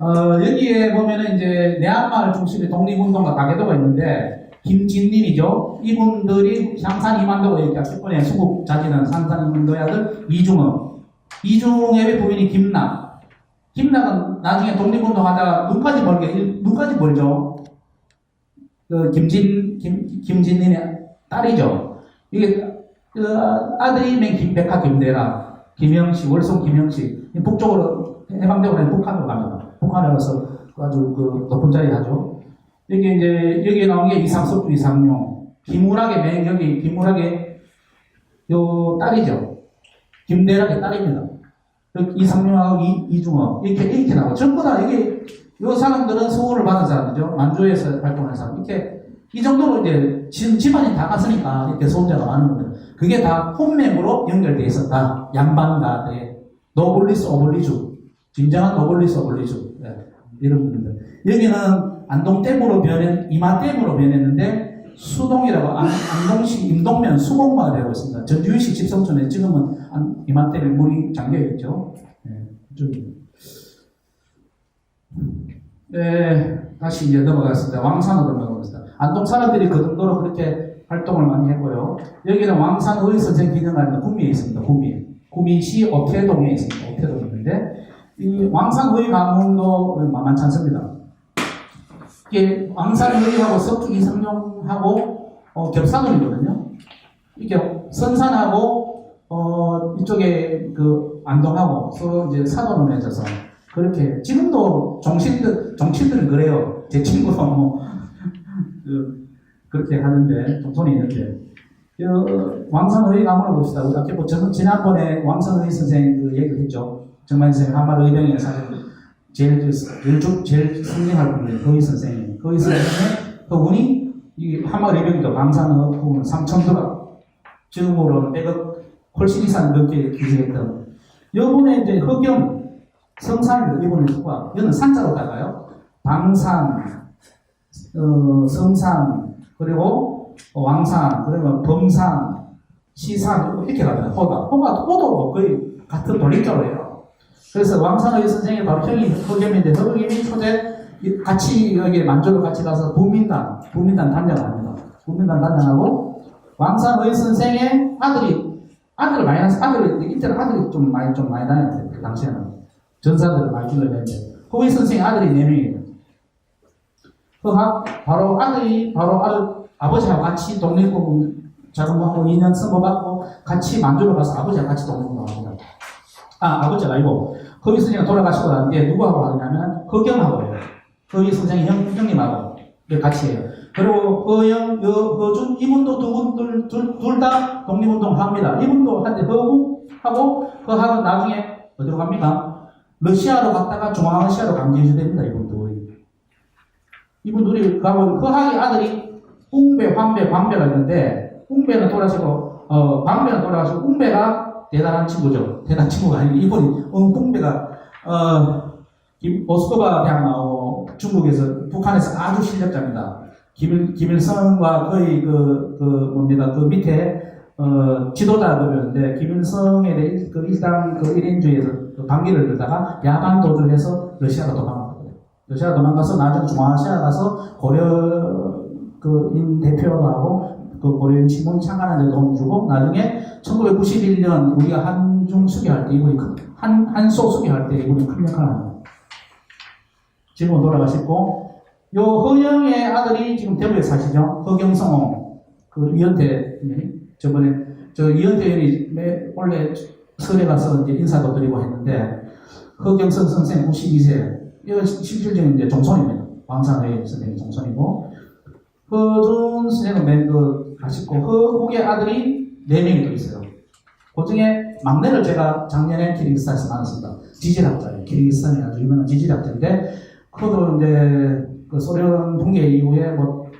여기에 보면은 이제 내한마을 중심의 독립운동가 가계도가 있는데, 김진님이죠. 이분들이 상산 이만도가 이렇게 최근에 수국 자진한 상산 이만도의 아들 이중업. 이중업의 부인이 김낙. 김낙은 나중에 독립운동하다가 눈까지 벌죠. 김진님의 딸이죠. 이게 아들이 김백화, 김대라, 김영식, 월송 김영식. 북쪽으로 해방되고 나서 북한으로 갑니다. 북한에 가서 아주 높은 자리 하죠. 여기 이제, 여기에 나온 게 이상섭, 이상용. 김우락의 김우락의 딸이죠. 김대락의 딸입니다. 이상용하고 이중업. 이렇게 나오고. 전부 다 요 사람들은 소원을 받은 사람이죠. 만주에서 활동하는 사람. 이렇게, 이 정도로 이제, 집안이 다 갔으니까 이렇게 소원자가 많은 겁니다. 그게 다 혼맥으로 연결되어 있었다. 양반가대, 노블리스 오블리주. 진정한 노블리스 오블리주. 네, 이런 분들. 여기는 안동댐으로 이마댐으로 변했는데, 수동이라고, 안동시 임동면 수공마을 되고 있습니다. 전주시 집성촌에 지금은 이마댐에 물이 잠겨있죠. 네, 다시 이제 넘어가겠습니다. 왕산으로 넘어가겠습니다. 안동 사람들이 그 정도로 그렇게 활동을 많이 했고요. 여기는 왕산의 선생 기념관이 구미에 있습니다. 구미시 오태동에 있습니다. 오태동에 있는데, 이 왕산의 가문도 만만치 않습니다. 이게 왕산의하고 석주 이성룡하고 겹산울이거든요. 이게 선산하고 이쪽에 안동하고 서로 이제 사돈을 맺어서 그렇게 지금도 정치인들은 그래요. 제 친구도 그렇게 하는데 정손이 있는데 왕산의 가문을 봅시다. 우리가 지난번에 왕산의 선생 얘기를 했죠. 정말 선생 한말 의병에 사실 제일 성장할 분이 거의 선생님. 거의 선생님의 그분이 이 한마을 의병이도 방사능 부분 3,000도가 지금으로는 100억 훨씬 이상 넘게 기재했던 이번에 이제 흑염 성산입니다. 이번에 누가 이거는 산자로 다가요. 방산, 성산 그리고 왕산 그리고 범산, 시산 이렇게 갑니다. 호도 거의 같은 돌림자로예요. 그래서 왕산의 선생이 바로 형이 흑염인데 흑염이 초대 같이 여기 만주를 같이 가서 부민단 단장을 합니다. 부민단 단장하고 왕산의 선생의 아들을 많이 낳았어요. 이때는 아들이 좀 많이 다녔어요. 그 당시에는 전사들을 많이 길러냈는데 흑의 선생의 아들이 4명이에요. 바로 아버지하고 같이 독립군 자금하고 2년 선고받고 같이 만주로 가서 아버지랑 같이 동행합니다. 아버지가 아니고 허위 선생이 돌아가시고 난 뒤에 누구하고 하느냐면 허경하고 해요. 허위 선생이 형님하고 같이 해요. 그리고 허영, 허준 이분도 둘 다 독립운동합니다. 이분도 한때 허구하고 허하고 나중에 어디로 갑니까? 러시아로 갔다가 중앙아시아로 강제유지됩니다. 이분들이 가고 허하의 아들이 웅배, 황배, 광배가 있는데 웅배는 돌아가시고 광배는 돌아가시고 웅배가 대단한 친구죠. 대단한 친구가 아니고 이분이 웅배가 모스크바 대학 나오고 중국에서 북한에서 아주 실력자입니다. 김일성과 거의 그 밑에 지도자 그러는데 김일성에 대해 그 일당 그 1인주의에서 그 반기를 들다가 야간 도주해서 러시아로 도망갔거든요. 러시아 도망가서 나중에 중앙아시아 가서 고려 인 대표도 하고 그 고려인 친문 창간하는 데 도움 주고 나중에 1991년 우리가 한중 수교할 때 이분이 한소 수교할 때 이분이 큰 역할을 합니다. 지금은 돌아가셨고 요 허영의 아들이 지금 대구에 사시죠. 허경성 그 이현태 저번에 이현태 의원이 원래 설에 가서 이제 인사도 드리고 했는데 허경성 선생 92세 이거 실질적인 이제 종손입니다. 왕산회 선생님 종손이고 허준 선생은 가시고 허국의 아들이 4명이 더 있어요. 그 중에 막내를 제가 작년에 키르기스탄에서 만났습니다. 지질학자예요. 키르기스탄이 아주 유명한 지질학자인데 그도 이제 그 소련 붕괴 이후에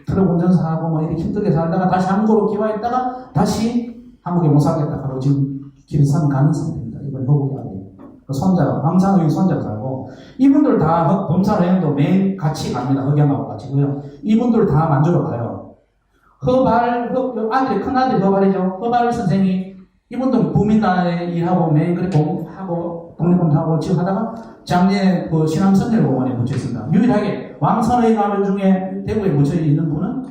트럭 운전사하고 이렇게 힘들게 살다가 다시 한국으로 기화했다가 다시 한국에 못 살겠다 하고 지금 키르기스탄 가는 상태입니다. 이번 허국의 아들. 그 손자가, 황산의 손자가 살고 이분들 다 범사여행도 매일 같이 갑니다. 흑양하고 같이고요. 이분들 다 만주로 가요. 아들이 큰아들이 허발이죠. 허발 선생이 이분도 부민단에 일하고 매일 그렇게 공하고 독립운동하고 지금 하다가 작년에 그 신암선열공원에 묻혀 있습니다. 유일하게 왕선의 가문 중에 대구에 묻혀 있는 분은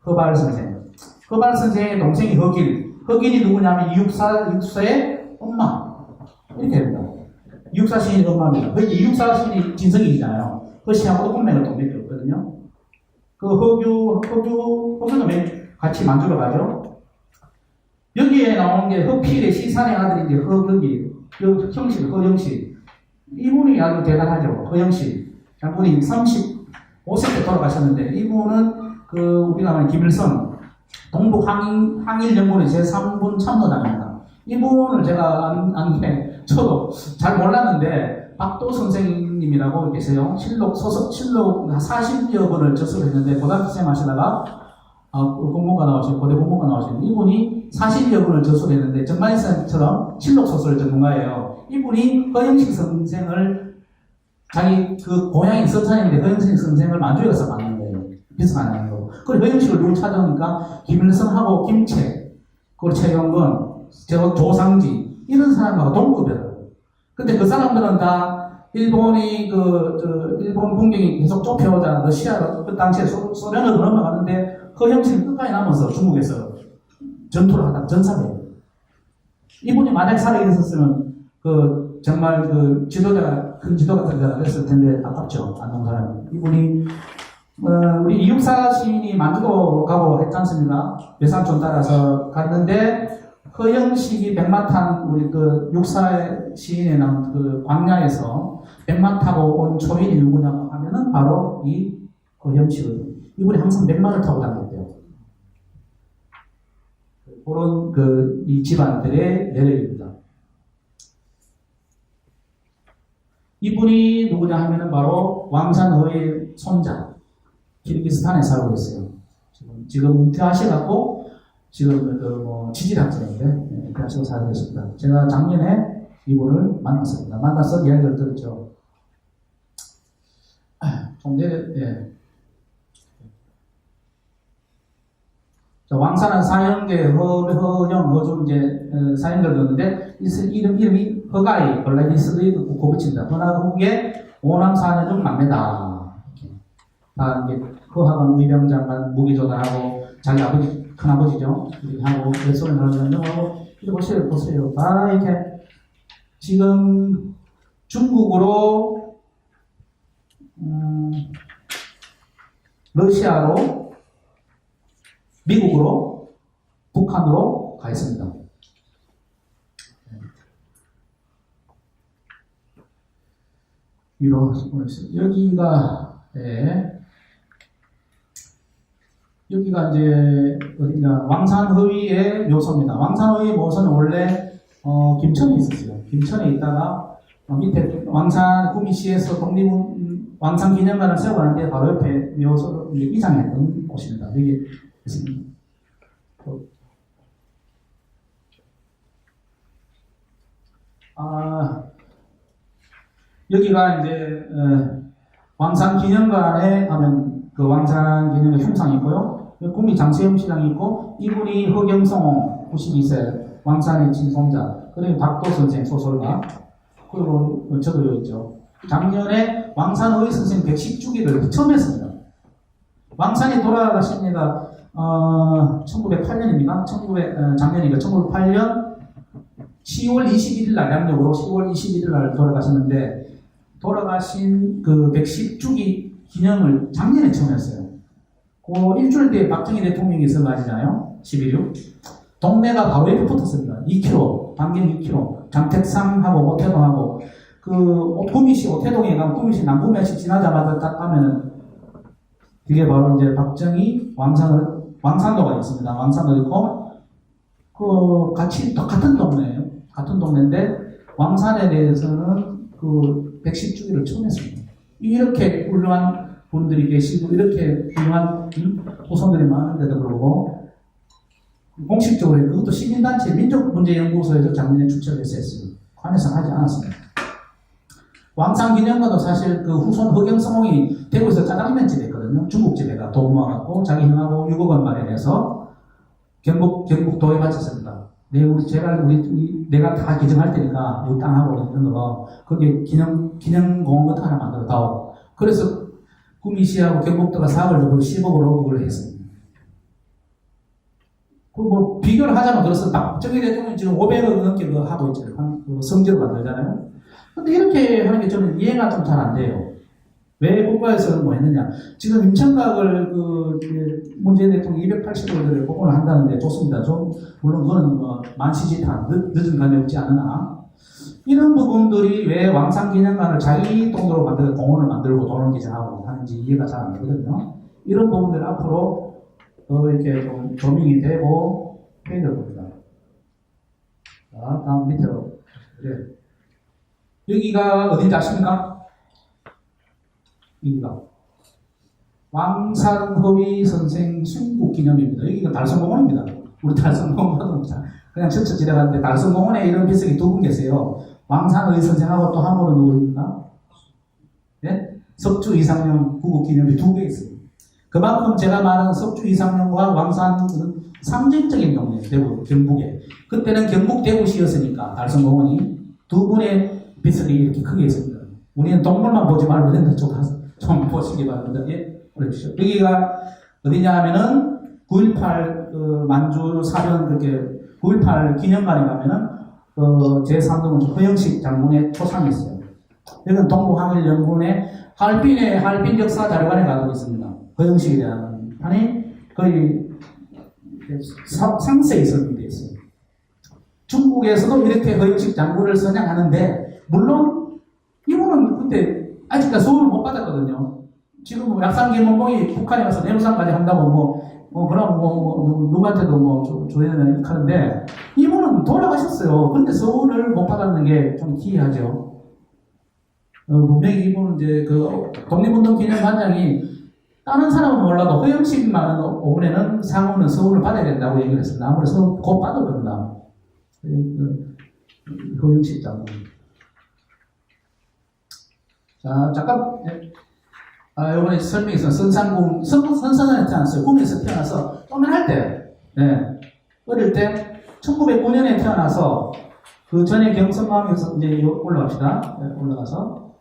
허발 선생. 허발 선생의 동생이 허길이 누구냐면 이육사의 엄마. 이렇게 됩니다. 이육사 시인의 엄마입니다. 그 이육사 시인이 진성이잖아요. 그 시하고 조금매가 동맥이 없거든요. 그 허규는 왜 같이 만주러 가죠? 여기에 나오는 게 허필의 시산의 아들인데 허영실. 이분이 아주 대단하죠. 허영실. 이분이 35세 때 돌아가셨는데 이분은 우리가 말하는 김일성 동북 항일연구원의 제3분 참모장입니다. 이분을 제가 안 게 저도 잘 몰랐는데 박도 선생님이라고 계세요. 실록 40여 권을 저술했는데 고등학생 하시다가 공무가 나오신 고대 공무가 나오신 이분이 40여 권을 저술했는데 정만희처럼 실록 소설 전문가예요. 이분이 허영식 선생을 자기 그 고향이 서천인데 허영식 선생을 만주에 가서 만난 거예요. 비슷한 거. 그리고 허영식을 누구 찾아오니까 김일성하고 김채, 그리고 최영건, 조상지 이런 사람하고 동급이더라고요. 근데 그 사람들은 다 일본이 일본 군경이 계속 좁혀오자 러시아로 그 당시에 소련으로 넘어가는데 허영식이 끝까지 남아서 중국에서 전투를 하다가 전사해요. 이분이 만약 살아있었으면 정말 큰 지도가 됐을 텐데 아깝죠. 안동 사람이. 이분이 우리 이육사 시인이 만주도 가고 했지 않습니까? 외삼촌 따라서 갔는데 허영식이 백마탄 우리 육사 시인에 나온 광야에서 백마 타고 온 초인이 누구냐고 하면은 바로 이 허영식을 이분이 항상 백마를 타고 다녔대요. 그런 이 집안들의 내력입니다. 이분이 누구냐 하면은 바로 왕산허의 손자 키르기스탄에 살고 있어요. 지금 은퇴하셔갖고 지금 지질학자인데 은퇴하시고 살고 있습니다. 제가 작년에 이분을 만났습니다. 만나서 이야기를 들었죠. 좀 예. 왕산은 사형계 허영 허준 이제 사형계를 넣었는데 이름이 허가이 원래 이스를 고붙입니다. 허나국의 오남 사녀 중 막내다. 다 이제 허하건 의병장관 무기 조달하고 자기 아버지 큰 아버지죠. 이렇게 하고 예술을 하고 이렇게 보세요. 다 이렇게 지금 중국으로 러시아로 미국으로 북한으로 가 있습니다. 위로 여기가 여기가 이제 어디냐 왕산허위의 묘소입니다. 왕산허위 묘소는 원래 김천에 있었어요. 김천에 있다가 밑에 왕산 구미시에서 왕산기념관을 세워가는데 바로 옆에 묘소를 이장했던 곳입니다. 여기 있습니다. 여기가 이제 왕산기념관에 가면 그 왕산기념관 흉상이 있고요. 구미 장세음시장이 있고 이분이 허경성 92세 왕산의 친손자 그리고 박도 선생 소설가 그리고 저도 여기 있죠. 작년에 왕산의 선생 110주기를 처음 했습니다. 왕산이 돌아가십니다. 1908년입니까? 작년이니까 1908년 10월 21일 날 양력으로 10월 21일 날 돌아가셨는데 돌아가신 그 110주기 기념을 작년에 처음 했어요. 그 일주일 뒤에 박정희 대통령이 있어가지잖아요. 11일. 동네가 바로 옆에 붙었습니다. 2km, 반경 2km. 장택삼하고 오태동하고 그 구미시 오태동에 가면 구미시 남구면시 지나자마자 딱 가면은 그게 바로 이제 박정희 왕산도가 있습니다. 왕산도 있고 그 같이 똑같은 동네예요. 같은 동네인데 왕산에 대해서는 그 110주기를 처음 했습니다. 이렇게 훌륭한 분들이 계시고 이렇게 훌륭한 후손들이 많은데도 불구하고 공식적으로 그것도 시민단체 민족문제연구소에서 작년에 추천을 했어요. 관여상 하지 않았습니다. 왕산기념관도 사실 그 후손 허경성이 대구에서 짜장면집에 있거든요. 중국집에가 돈 모아갖고 자기 형하고 6억 원 마련해서 경북도에 바쳤습니다. 내가 다 기증할 테니까 우리 땅하고 이런 거 거기에 기념공원 같은 거 하나 만들어 다오. 그래서 구미시하고 경북도가 사업을 주고 10억으로 그걸 했습니다. 뭐 비교를 하자면 그래서 박정희 대통령이 지금 500억 넘게 하고 있잖아요. 성지를 만들잖아요. 근데 이렇게 하는 게 저는 이해가 좀 잘 안 돼요. 왜 국가에서는 뭐 했느냐. 지금 임천각을 문재인 대통령이 280억을 복원을 한다는데 좋습니다. 물론 그거는 만시지탄, 늦은 감이 없지 않으나 이런 부분들이 왜 왕산기념관을 자기 돈으로 만들고 공원을 만들고 돈을 기증하고 하는지 이해가 잘 안 되거든요. 이런 부분들 앞으로 이렇게 좀 조명이 되고 해야 될 겁니다. 자, 다음 밑으로. 네. 여기가 어딘지 아십니까? 여기가 왕산허위 선생 순국기념입니다. 여기가 달성공원입니다. 우리 달성공원은 그냥 스쳐 지나가는데 달성공원에 이런 비석이 두 분 계세요. 왕산허위 선생하고 또 한 분은 누구입니까? 네? 석주 이상용 구국기념이 두 개 있어요. 그만큼 제가 말한 석주 이상용과 왕산은 상징적인 동네예요. 대구, 경북에. 그때는 경북 대구시였으니까 달성공원이 두 분의 비석이 이렇게 크게 있습니다. 우리는 동물만 보지 말고 이런 데좀 보시기 바랍니다. 예, 올려주시죠. 여기가 어디냐 하면은 9.18 만주 사변 그렇게 9.18 기념관에 가면은 제3동은 허영식 장군의 초상이 있어요. 여기는 동부항일연구원의 하얼빈 역사 자료관에 가고 있습니다. 허영식이라는 판이 거의 상세에 있었는데 있어요. 중국에서도 이렇게 허영식 장군을 선양하는데 물론 이분은 그때 아직까지 소원을 못 받았거든요. 지금 약산계몽봉이 북한에 가서 내무상까지 한다고 그럼 누구한테도 조회는 하는데 이분은 돌아가셨어요. 근데 소원을 못 받았는 게 좀 기이하죠. 분명히 이분은 이제 독립운동 기념관장이 다른 사람은 몰라도 허영식만 오면은 상호는 서울을 받아야 된다고 얘기를 했습니다. 아무래도 곧 받을 겁니다. 허영식 장군. 자, 잠깐, 요번에 설명했어요. 선산에 태어났어요. 구미에서 태어나서 쪼맨할 때, 어릴 때, 1909년에 태어나서, 그 전에 경성마음에서 이제 올라갑시다. 올라가서,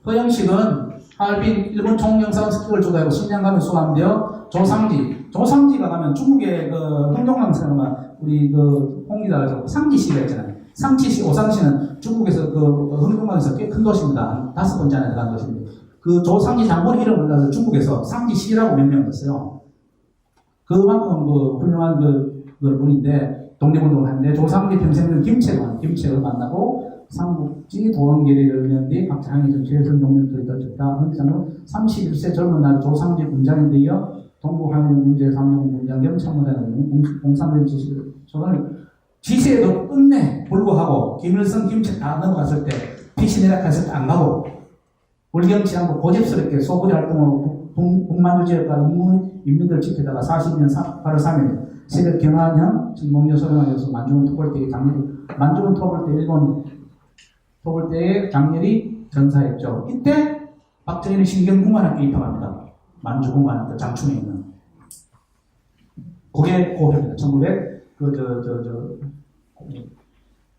허영식은 하얼빈 일본 총영상 스쿨을 조교하고 10년 가면 수감되어 조상지가 가면 중국의 흥룡강 우리 홍기다가 상지시가 있잖아요. 상치시, 오상시는 중국에서 그 흥정방에서 꽤 큰 도시입니다. 한 5번째 안에 들어간 도시입니다. 그 조상지 장군 이름을 따서 중국에서 상지시라고 명명했어요. 그만큼 그 훌륭한 그 분인데 독립운동을 하는데 조상지 평생을 김책을 만나고 삼국지 도원계리를 연 뒤 박장의 정치에서 용력들이 떨쳤다. 헌장은 31세 젊은 날 조상지 군장에 이어 동북한일 문제 상용 군장 겸 참모되는 공산된 지시를 지시에도 끝내 불구하고 김일성 김책 다 넘어갔을 때 피신 이락했을 때 안 가고 불경치 않고 고집스럽게 소부리 활동으로 북만주 지역과 인민들 지키다가 40년 8월 3일 새벽 경한형 목녀 소령하여서 만주군 토벌대에 장렬히 만주군 토벌대 일본 토벌대에 장렬히 전사했죠. 이때 박정희는 신경공관학교 입학합니다. 만주공관학교 장충에 있는 그게 고려입니다. 1900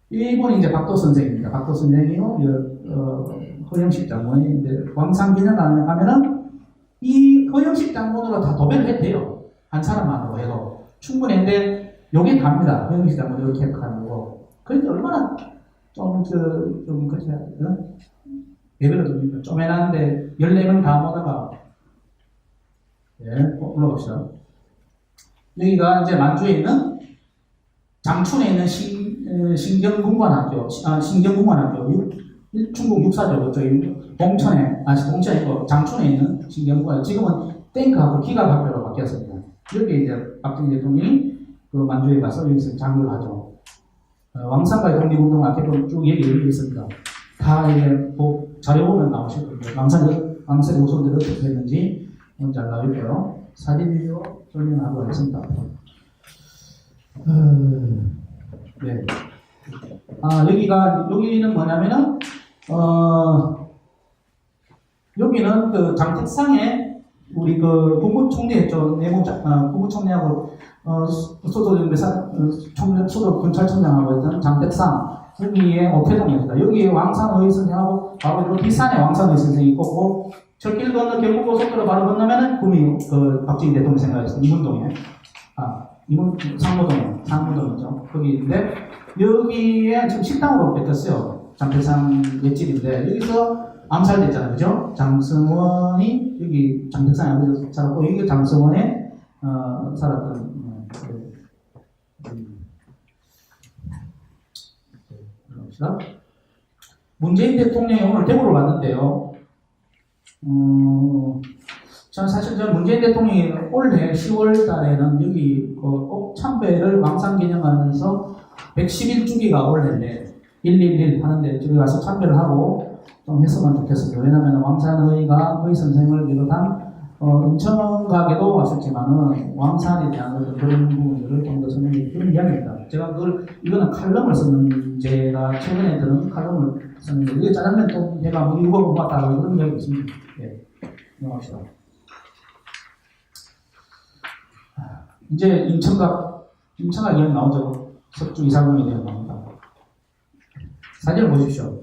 일본이 이제 박도 선생입니다. 박도 선생이요, 허영식 장군이 이제 왕상기념관에 가면은 이 허영식 장군으로 다 도배를 했대요. 한 사람만으로 해도 충분했는데 요게 답니다. 허영식 장군 이렇게 하는 거고. 그러니까 얼마나 좀 그렇게 예배를 듭니까? 쪼매놨는데 14명 다 모다가 올라갑시다. 여기가 이제 만주에 있는 장춘에 있는 신경공관학교, 충북 육사죠. 저희 동천에, 동천에 있고 장춘에 있는 신경공관, 지금은 땡크하고 기갑학교로 바뀌었습니다. 여기 이제 박정희 대통령이 그 만주에 가서 여기서 장교를 하죠. 왕산과의 독립운동학교는 쭉 여기 있습니다. 다 이제 뭐 자료 보면 나오실 겁니다. 왕산의 우선들이 어떻게 했는지 잘 나와 있고요. 사진 비디오 설명하고 하겠습니다. 네. 여기는 뭐냐면은, 여기는 그 장택상에 우리 그 국무총리했죠. 국무총리하고, 수도 검찰총장하고 했던 장택상, 여기에 오태동입니다. 여기에 왕산의 선생하고 바로 이 뒷산에 왕산의 선생이 있고, 철길 건너 경부고속도로 바로 건너면은 박정희 대통령 생각했습니다. 이문동에. 상무동이죠. 거기인데, 여기에 지금 식당으로 뺏겼어요. 장택상 옛집인데, 여기서 암살됐잖아요. 그죠? 장승원이, 여기 장택상에 아버지가 살았고, 여기 장승원에, 살았던, 문재인 대통령이 오늘 대구를 왔는데요. 저는 사실 문재인 대통령이 올해 10월 달에는 여기 꼭 참배를 왕상 기념하면서 111주기가 올해인데 111 하는데 저기 가서 참배를 하고 좀 했으면 좋겠습니다. 왜냐하면 왕산의가 의 선생을 비롯한 인천가게도 왔었지만은 왕산에 대한 그런 부분들을 좀 더 설명해 그런 이야기입니다. 제가 이거는 칼럼을 썼는 제가 최근에 들은 칼럼을 썼는데 이게 짜장면 또 제가 뭐 읽어본 것 같다 그런 이야기 있습니다. 예, 넘어갑시다. 이제 인천각 이야기 나오죠. 석주 이상훈에 대한 나옵니다. 사진을 보십시오.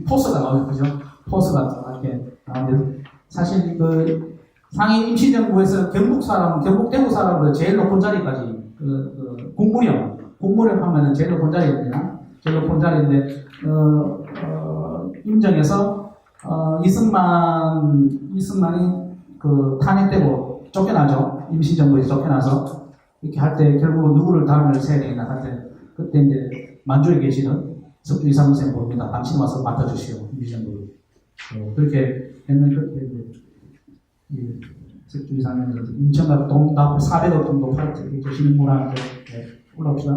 포스가 나오죠, 그죠? 포스가 이렇게 나오는데 사실 그 상임 임시정부에서 경북 대구 사람으로 제일 높은 자리까지 국무령 하면은 제일 높은 자리거든요. 제일 높은 자리인데 임정에서 이승만이 그 탄핵되고 쫓겨나죠. 임시정부에서 쫓겨나서 이렇게 할 때 결국은 누구를 다음을 세야 되나 할 때 그때 이제 만주에 계시는 석주 이상훈 쌤 봅니다. 당신 와서 맡아주시오 임시정부를. 그렇게 했는 그렇게 이제 석주 이상훈 인천과 동답 400억 정도 팔았죠. 계시는 분한테 올라옵시다.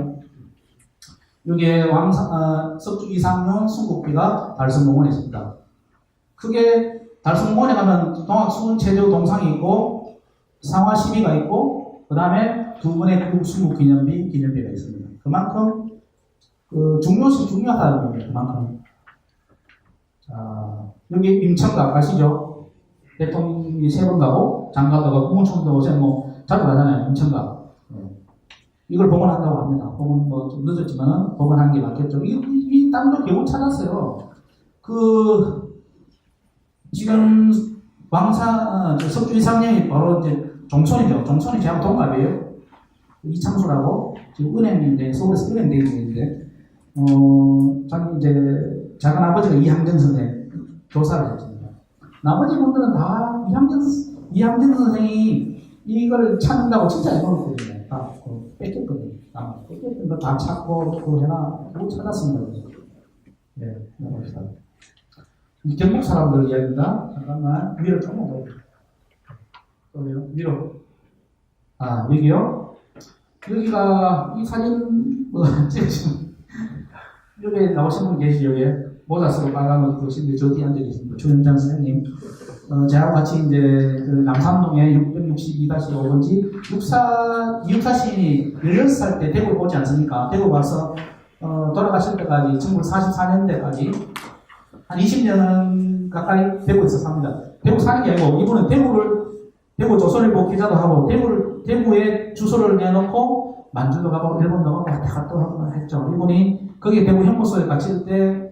여기에 석주 이상훈 순국비가 달성공원에 있습니다. 크게 달성공원에 가면 동학수군 체조 동상이 있고 상화 시비가 있고 그 다음에 두 분의 국순국 기념비가 있습니다. 그만큼 중요하다는 겁니다. 그만큼. 자, 여기 임천각 아시죠? 대통령이 3번 가고 장가도 국무총리도 어제 자주 가잖아요. 임천각. 이걸 복원한다고 합니다. 복원 좀 늦었지만은 복원하는 게 맞겠죠. 이 땅도 겨우 찾았어요. 지금 석주 이상령이 바로 이제 종촌이죠. 종촌이 제하고 동갑이에요. 이창수라고 지금 은행인데 서울에서 은행 대리인데 자기 이제 작은 아버지가 이항전 선생 교사를 했습니다. 나머지 분들은 다 이항전 선생이 이걸 찾는다고 진짜 애먹었거든요. 다 뺏겼거든요. 뺏겼던 거 다 찾고 그거 해나 못 찾았습니다. 네, 넘어갑시다. 경북 사람들 이야기입니다. 잠깐만 위로 조금 더 위로. 아 여기요. 여기가 이 사진 찍으시면 여기 나오신 분 계시죠? 여기 모자 쓰고 빨간 옷 입으신데 저 뒤에 앉아 계십니다. 조현장 선생님. 저하고 같이 이제 그 남산동에 662-5번지 이육사 시인이 16살 때 대구를 오지 않습니까? 대구 와서 돌아가실 때까지 1944년대까지 한 20년 가까이 대구에서 삽니다. 대구 사는 게 아니고 이분은 대구 조선일보 기자도 하고 대구에 주소를 내놓고 만주도 가고 일본도 가고 왔다 갔다 했죠. 이분이 거기 대구 형무소에 갇힐 때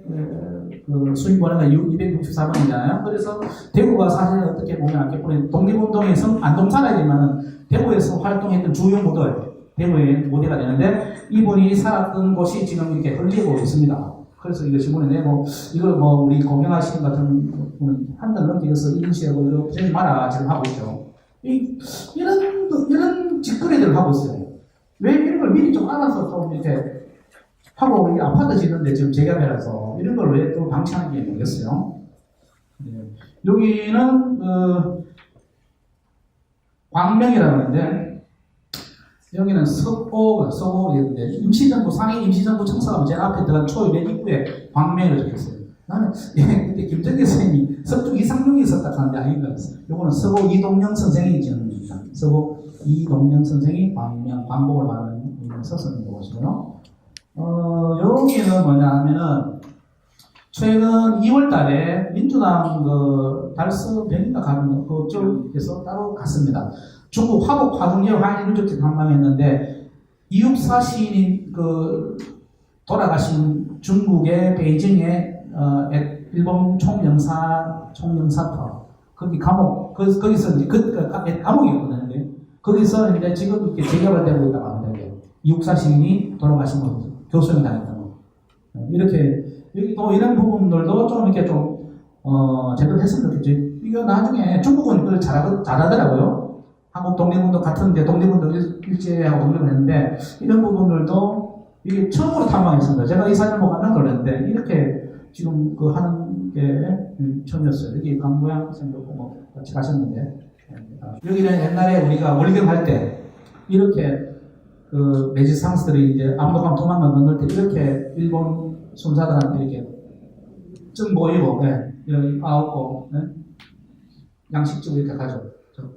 그 수임번호가 264번이잖아요. 그래서 대구가 사실 어떻게 보면 알겠고 독립운동에서 안동 살아야지만은 대구에서 활동했던 주요 모델, 대구의 모델가 되는데 이분이 살았던 곳이 지금 이렇게 흘리고 있습니다. 그래서 이거 지문에 내고 이걸 뭐 우리 고명하 시인 같은 분은 한 달 넘겨서 인시하고 이렇게 마라 지금 하고 있죠. 이런 짓거리들을 하고 있어요. 왜 이런 걸 미리 좀 알아서 좀 이렇게 하고 이게 아파트 짓는데 지금 재개발해서 이런 걸 왜 또 방치하는 게 모르겠어요. 네. 여기는 광명이라고 하는데 여기는 서고인데 임시정부 상해 임시정부 청사가 제일 앞에 들어간 초입의 입구에 광명이라고 적혀있어요. 나는 그때 김정일 선생님이 석중 이상용이 있었다 하는데 아닌가 했어요. 요거는 서고 이동영 선생이 지은 겁니다. 서고 이동영 선생이 광복을 말하는 서서는 보시고요. 여기는 뭐냐 하면은 최근 2월 달에 민주당 달서병인가 가는 그쪽에서 따로 갔습니다. 중국 화북 화둥역 한일유적지 탐방했는데 이육사 시인이 돌아가신 중국의 베이징의 일본 총영사터 거기 감옥 거기서 이제 감옥이었거든요. 거기서 이제 지금 이렇게 재개발되고 있다고 합니다. 이육사 시인이 돌아가신 거 교수님 당했던 거 이렇게 여기 또 이런 부분들도 좀 이렇게 좀 제대로 했으면 좋겠지. 이거 나중에 중국은 그걸 잘하더라고요. 한국 독립운동 같은데 독립운동 일제하고 독립을 했는데 이런 부분들도 이게 처음으로 탐방했습니다. 제가 이 사진을 보고 깜짝 놀랐는데 이렇게 지금 하는 게 처음이었어요. 여기 강모양 선생도 뭐 같이 가셨는데 여기는 옛날에 우리가 월경할 때 이렇게 매직 상스들이 이제 압록강 도망가 넣을 때 이렇게 일본 순사들한테 이렇게 쭉 모이고 이렇게 아웃고 양식적으로 이렇게 가죠.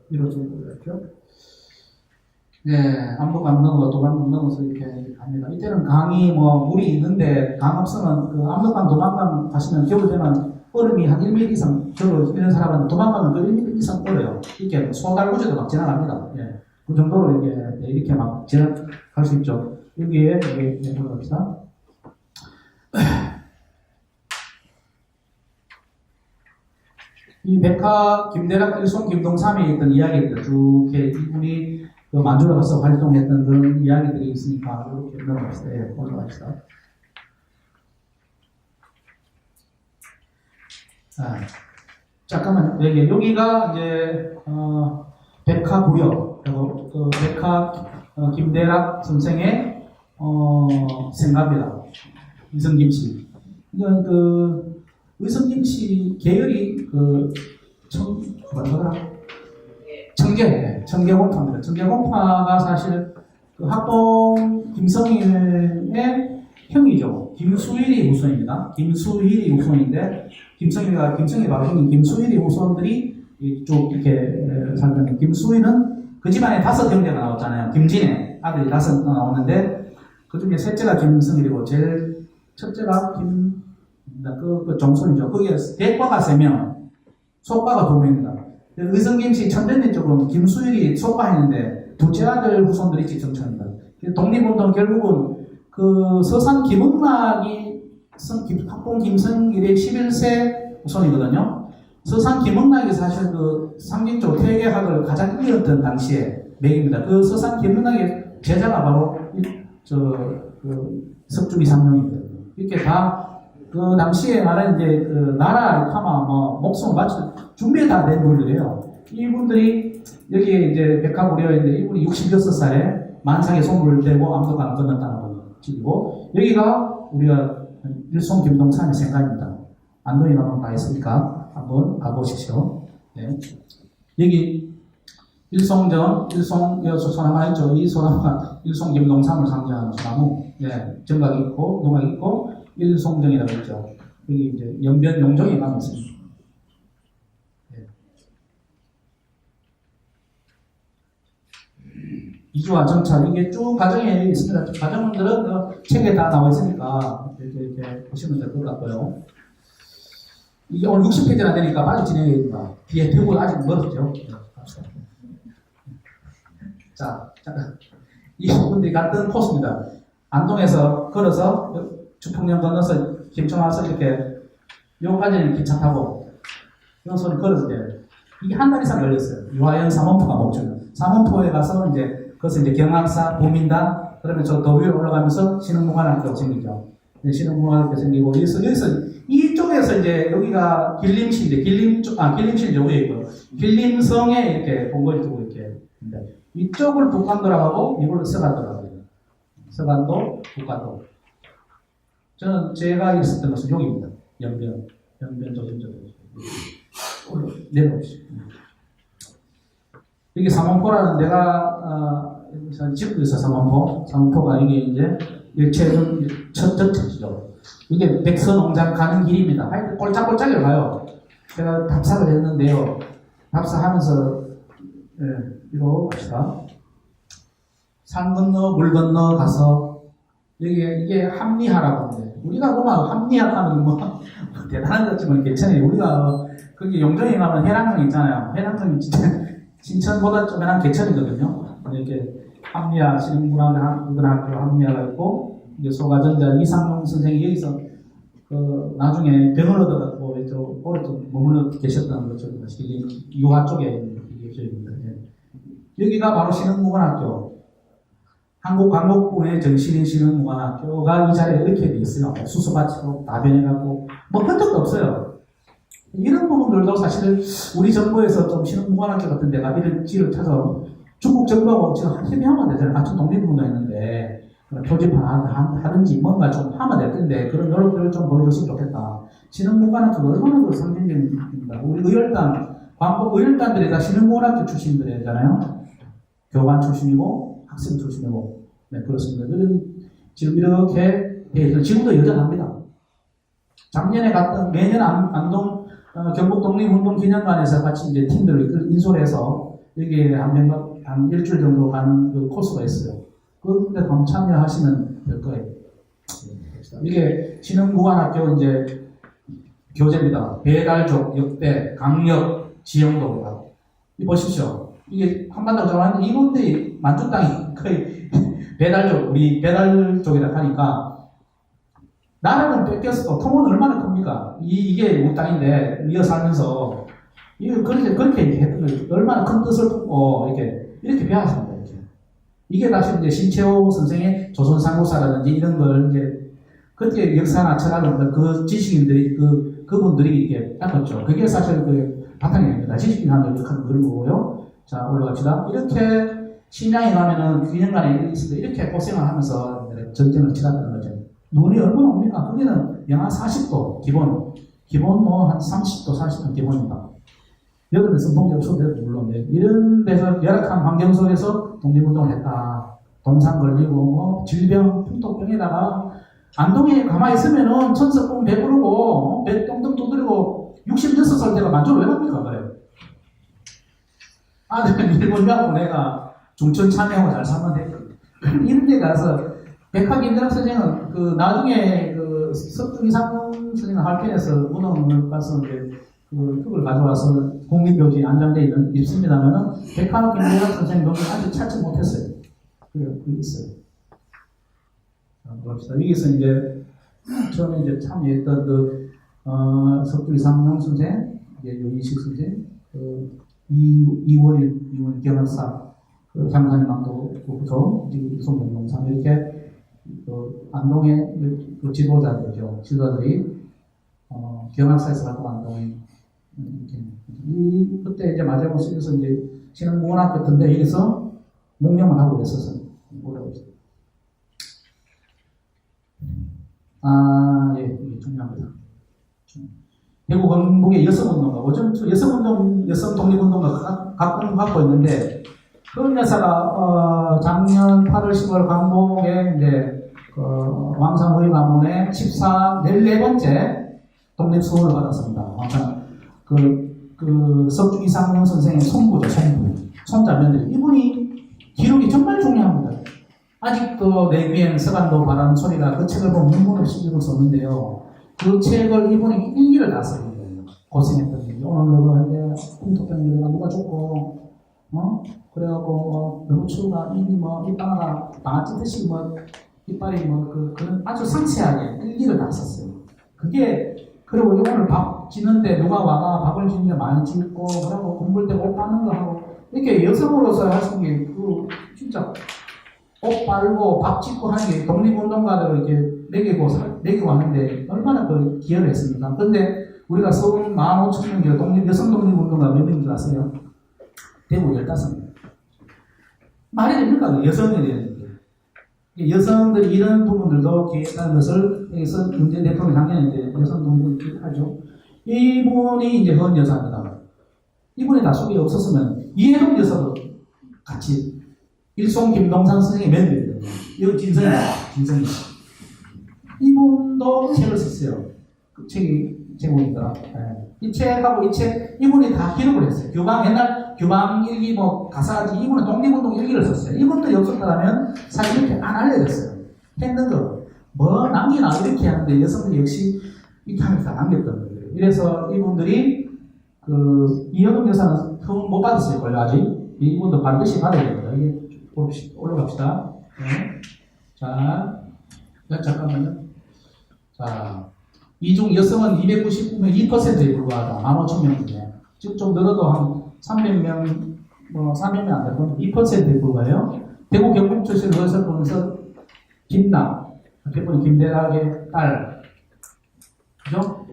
위로 쭉 이렇게요. 압록강 넘어 도망강 넘어서 이렇게 갑니다. 이때는 강이 물이 있는데 강 없으면 압록강 도망강 가시면 겨울 되면 얼음이 한 1m 이상 이런 사람은 도망가면 1m 이상 얼어요. 이렇게 소달구지도 막 지나갑니다. 그 정도로 이렇게 막 지나갈 수 있죠. 여기에 올라갑시다. 이 백화 김대락 일송 김동삼이 있던 이야기들 쭉 이분이 만주를 가서 활동했던 그런 이야기들이 있으니까 이렇게 올라갑시다. 올라갑시다. 잠깐만 여기가 이제 백화구려 백화 김대락 선생의 생가입니다. 의성김씨. 의성김씨 계열이 청계공파입니다. 청계공파가 사실 학동 김성일의 형이죠. 김수일이 후손입니다. 김수일이 후손인데 김성일이 바로 형인 김수일이 후손들이 쭉 이렇게 살던 김수일은 그 집안에 5 형제가 나왔잖아요. 김진애 아들이 5 나오는데 그 중에 셋째가 김성일이고 제일 첫째가 종손이죠. 거기에 대과가 3명, 속과가 2명입니다. 의성김씨 천대리 쪽은 김수일이 속과했는데 둘째 아들 후손들이 직정천입니다. 독립운동 결국은 서산 김응락이 학봉 김성일의 11세 후손이거든요. 서산 김응락이 사실 상징적으로 퇴계학을 가장 이었던 당시에 맥입니다. 서산 김응락의 제자가 바로 석중 이상룡이거든요. 이렇게 다 그 당시에 말하는 이제 그 나라 파마 뭐 목숨을 바쳐 준비 다 된 분들이에요. 이분들이 여기에 이제 백화고려에 있는데 이분이 66살에 만상에 손을 대고 아무도 안 끝났다는 거고 여기가 우리가 일송 김동산의 생각입니다. 안동에 가면 다 있으니까 한번 가보십시오. 네. 여기 일송전, 소나무 있죠. 이 소나무가 일송 김동산을 상징하는 소나무. 네. 정각이 있고 농각이 있고 일송정이라고 있죠. 여기 이제 연변 용종이 많이 있습니다. 네. 이주와 정찰 이게 쭉 과정에 있습니다. 과정들은 책에 다 나와 있으니까 이렇게 보시면 될 것 같고요. 이게 오늘 60페이지나 되니까 빨리 진행해야 됩니다. 뒤에 대고 아직 멀었죠. 자, 잠깐. 이분들이 갔던 코스입니다. 안동에서 걸어서 주풍령 건너서 김천 와서 이렇게 요까지는 기차 타고 요소리 걸어서 돼요. 이게 한 달 이상 걸렸어요. 유화연 삼원포가 목적이에요. 삼원포에 가서 이제 그것을 이제 경학사, 보민단, 그러면 저 더 위로 올라가면서 신흥문화학교 생기죠. 신흥문화학교 생기고 여기서 이쪽에서 이제 여기가 길림시인데 길림시는 여기에 있고요. 길림성에 이렇게 본거리 두고 이렇게 이쪽을 북간도라고 이걸로 서간도라고 해요. 서간도, 북간도. 저는 제가 있었던 것은 여기입니다. 연변 조심적으로 내려오시죠. 여기 삼원포라는 데가 집도 있어. 삼원포가 이게 이제 일체는 첫 정책이죠. 이게 백서농장 가는 길입니다. 하여튼 꼴짝꼴짝을 가요. 제가 답사를 했는데요. 답사하면서 이거 봅시다. 산 건너 물 건너 가서 이게 합리화라고 하는데 우리가 보면 합리화하면 뭐 대단한 것지만 괜찮아요. 우리가 거기 용정에 가면 해랑강 있잖아요. 해랑강이 진짜 신천보다 조그만 개천이거든요. 이렇게 합리화 신흥문화학교 합리화가 있고 이제 소가전자 이상용 선생이 여기서 그 나중에 병을 얻어갖고 오랫동안 머물러 계셨다는 거죠. 유화 쪽에 계십니다. 여기가 바로 신흥문화학교. 한국광복군의 정신인 신흥문화학교가 이 자리에 이렇게 돼 있어요. 수수밭으로 다 변해갖고 뭐 흔적도 없어요. 이런 부분들도 사실 우리 정부에서 좀 신흥문화학교 같은 데가 이런 지를 찾아 중국 정부하고 지금 협의하면 되잖아요. 같은 독립운동했는데 표지판하든지 뭔가 좀 하면 될 텐데 그런 노력들을 좀 보여줬으면 좋겠다. 신흥문화학교가 얼마나 그 상징적입니다. 우리 의열단, 광복 의열단들이 다 신흥문화학교 출신들이잖아요. 교관 출신이고 학생 출신이고 네 그렇습니다. 지금 이렇게 지금도 여전합니다. 작년에 갔던 매년 안동 경북 독립운동기념관에서 같이 이제 팀들을 인솔해서 여기에 한 일주일 정도 가는 그 코스가 있어요. 그런데 한번 참여하시면 될 거예요. 이게 신흥무관학교 이제 교재입니다. 배달족, 역대, 강력, 지형도 이 보십시오. 이게 한반도로 들어왔는데 이분들이 만주 땅이 거의 배달족, 우리 배달족이라 하니까 나라는 뺏겼어. 통은 얼마나 큽니까? 이게 우리 땅인데 이어 살면서 이거 그렇게 했던 거예요. 얼마나 큰 뜻을 품고 이렇게 배웠습니다. 이게 다시 이제 신채호 선생의 조선상고사라든지 이런 걸 이제 그때 역사나 철학을 그 지식인들이 그분들이 이렇게 닦았죠. 그게 사실 그 바탕입니다. 지식인한테 역할을 그런 거고요. 자 올라갑시다. 이렇게 신양에 가면은 균형관에 있을 때 이렇게 고생을 하면서 전쟁을 치렀다는 거죠. 눈이 얼마나 옵니까? 거기는 영하 40도 기본 뭐 한 30도 40도 기본입니다. 여름에 선풍기 없어도 물론 이런 데서 열악한 환경 속에서 독립운동을 했다. 동상 걸리고 뭐 질병, 풍토병에다가 안동에 가만히 있으면은 천석궁 배부르고 배 똥똥 두드리고 66살 때가 만주를 왜 갑니까? 그래요. 아들은 일본 유학 보내가 중천 참여하고 잘 살면 돼. 이런 데 가서 백학인들학 선생은 그 나중에 그 석중 이상용 선생님 할편에서 문헌을 가서 이제 그 흙을 가져와서 국립묘지 안장돼 있습니다면은 백학인들학 선생님 여기 아직 찾지 못했어요. 그게 있어요. 자, 봅시다. 여기서 이제 처음에 이제 참여했던 석중 이상용 선생, 유인식 선생, 이원일 경학사 그 장사님하고 부서, 유성공동상 이렇게 그 안동의 그 지도자들이죠. 지도자들이 경학사에서 활동한 안동에 그때 이제 마지막으로 쓰여서 이제 신흥공원학교 같은데 여기서 목념을 하고 있었어요. 뭐라고 했어요? 예, 이게 중요합니다. 대구 경북의 여성운동가, 여성 독립운동가 각본 갖고 있는데, 그 여사가, 작년 8월 10월 광복에 이제, 왕산호위 가문의 14번째 독립수호를 받았습니다. 왕산, 석주 이상용 선생의 손부죠, 손자면들이. 이분이 기록이 정말 중요합니다. 아직도 내 귀엔 서간도 바라는 소리가 그 책을 보면 눈물 없이 읽을 수 없는데요. 그 책을 이분이 일기를 다 써요. 고생했던 일이. 오늘 누가 한데, 풍토병이가 누가 죽고, 그래갖고, 너무 추우가 입이 이빨가 방아찌듯이 이빨이 그런 아주 상세하게 일기를 다 썼어요. 그리고 오늘 밥 짓는데 누가 와가 밥을 짓는데 많이 짓고, 그러고 공부할 때 옷 빠는 거 하고, 이렇게 여성으로서 하신 게, 진짜, 옷 빨고 밥 짓고 하는 게 독립운동가들을 이렇게 먹이고 하는데 얼마나 기여를 했습니까? 근데 우리가 서울 15,000명 여성 독립운동가 몇 명인 줄 아세요? 대구 15명. 말이 됩니까? 여성이 되는데. 여성들이 이런 부분들도 기획하는 것을 여기서 문재인 대통령 작년에 이제 여성 독립을 하죠. 이분이 이제 헌 여사입니다. 이분이 다 속에 없었으면 이해동 여사도 같이 일송 김동상 선생의 멘토예요. 이거 진성이. 이분도 책을 썼어요. 그 책이 제목입니다. 이 책하고 이분이 다 기록을 했어요. 옛날 규방 일기 가사지, 이분은 독립운동 일기를 썼어요. 이분도 없었다면 사실 이렇게 안 알려졌어요. 했는 거. 남기나 이렇게 하는데 여성들 역시 이렇게 하면서 남겼던 거예요. 그래서 이분들이 이현웅 여사는 못 받았어요. 원래 아직. 이분도 반드시 받아야 됩니다. 이게 올라갑시다. 네. 자, 잠깐만요. 자, 이중 여성은 299명, 2%에 불과하다. 15,000명 중에. 즉, 좀 늘어도 한 300명, 300명 안 되고 2%에 불과해요. 대구 경북 출신 의사 보면서 김남, 대부분 김대락의 딸, 그죠?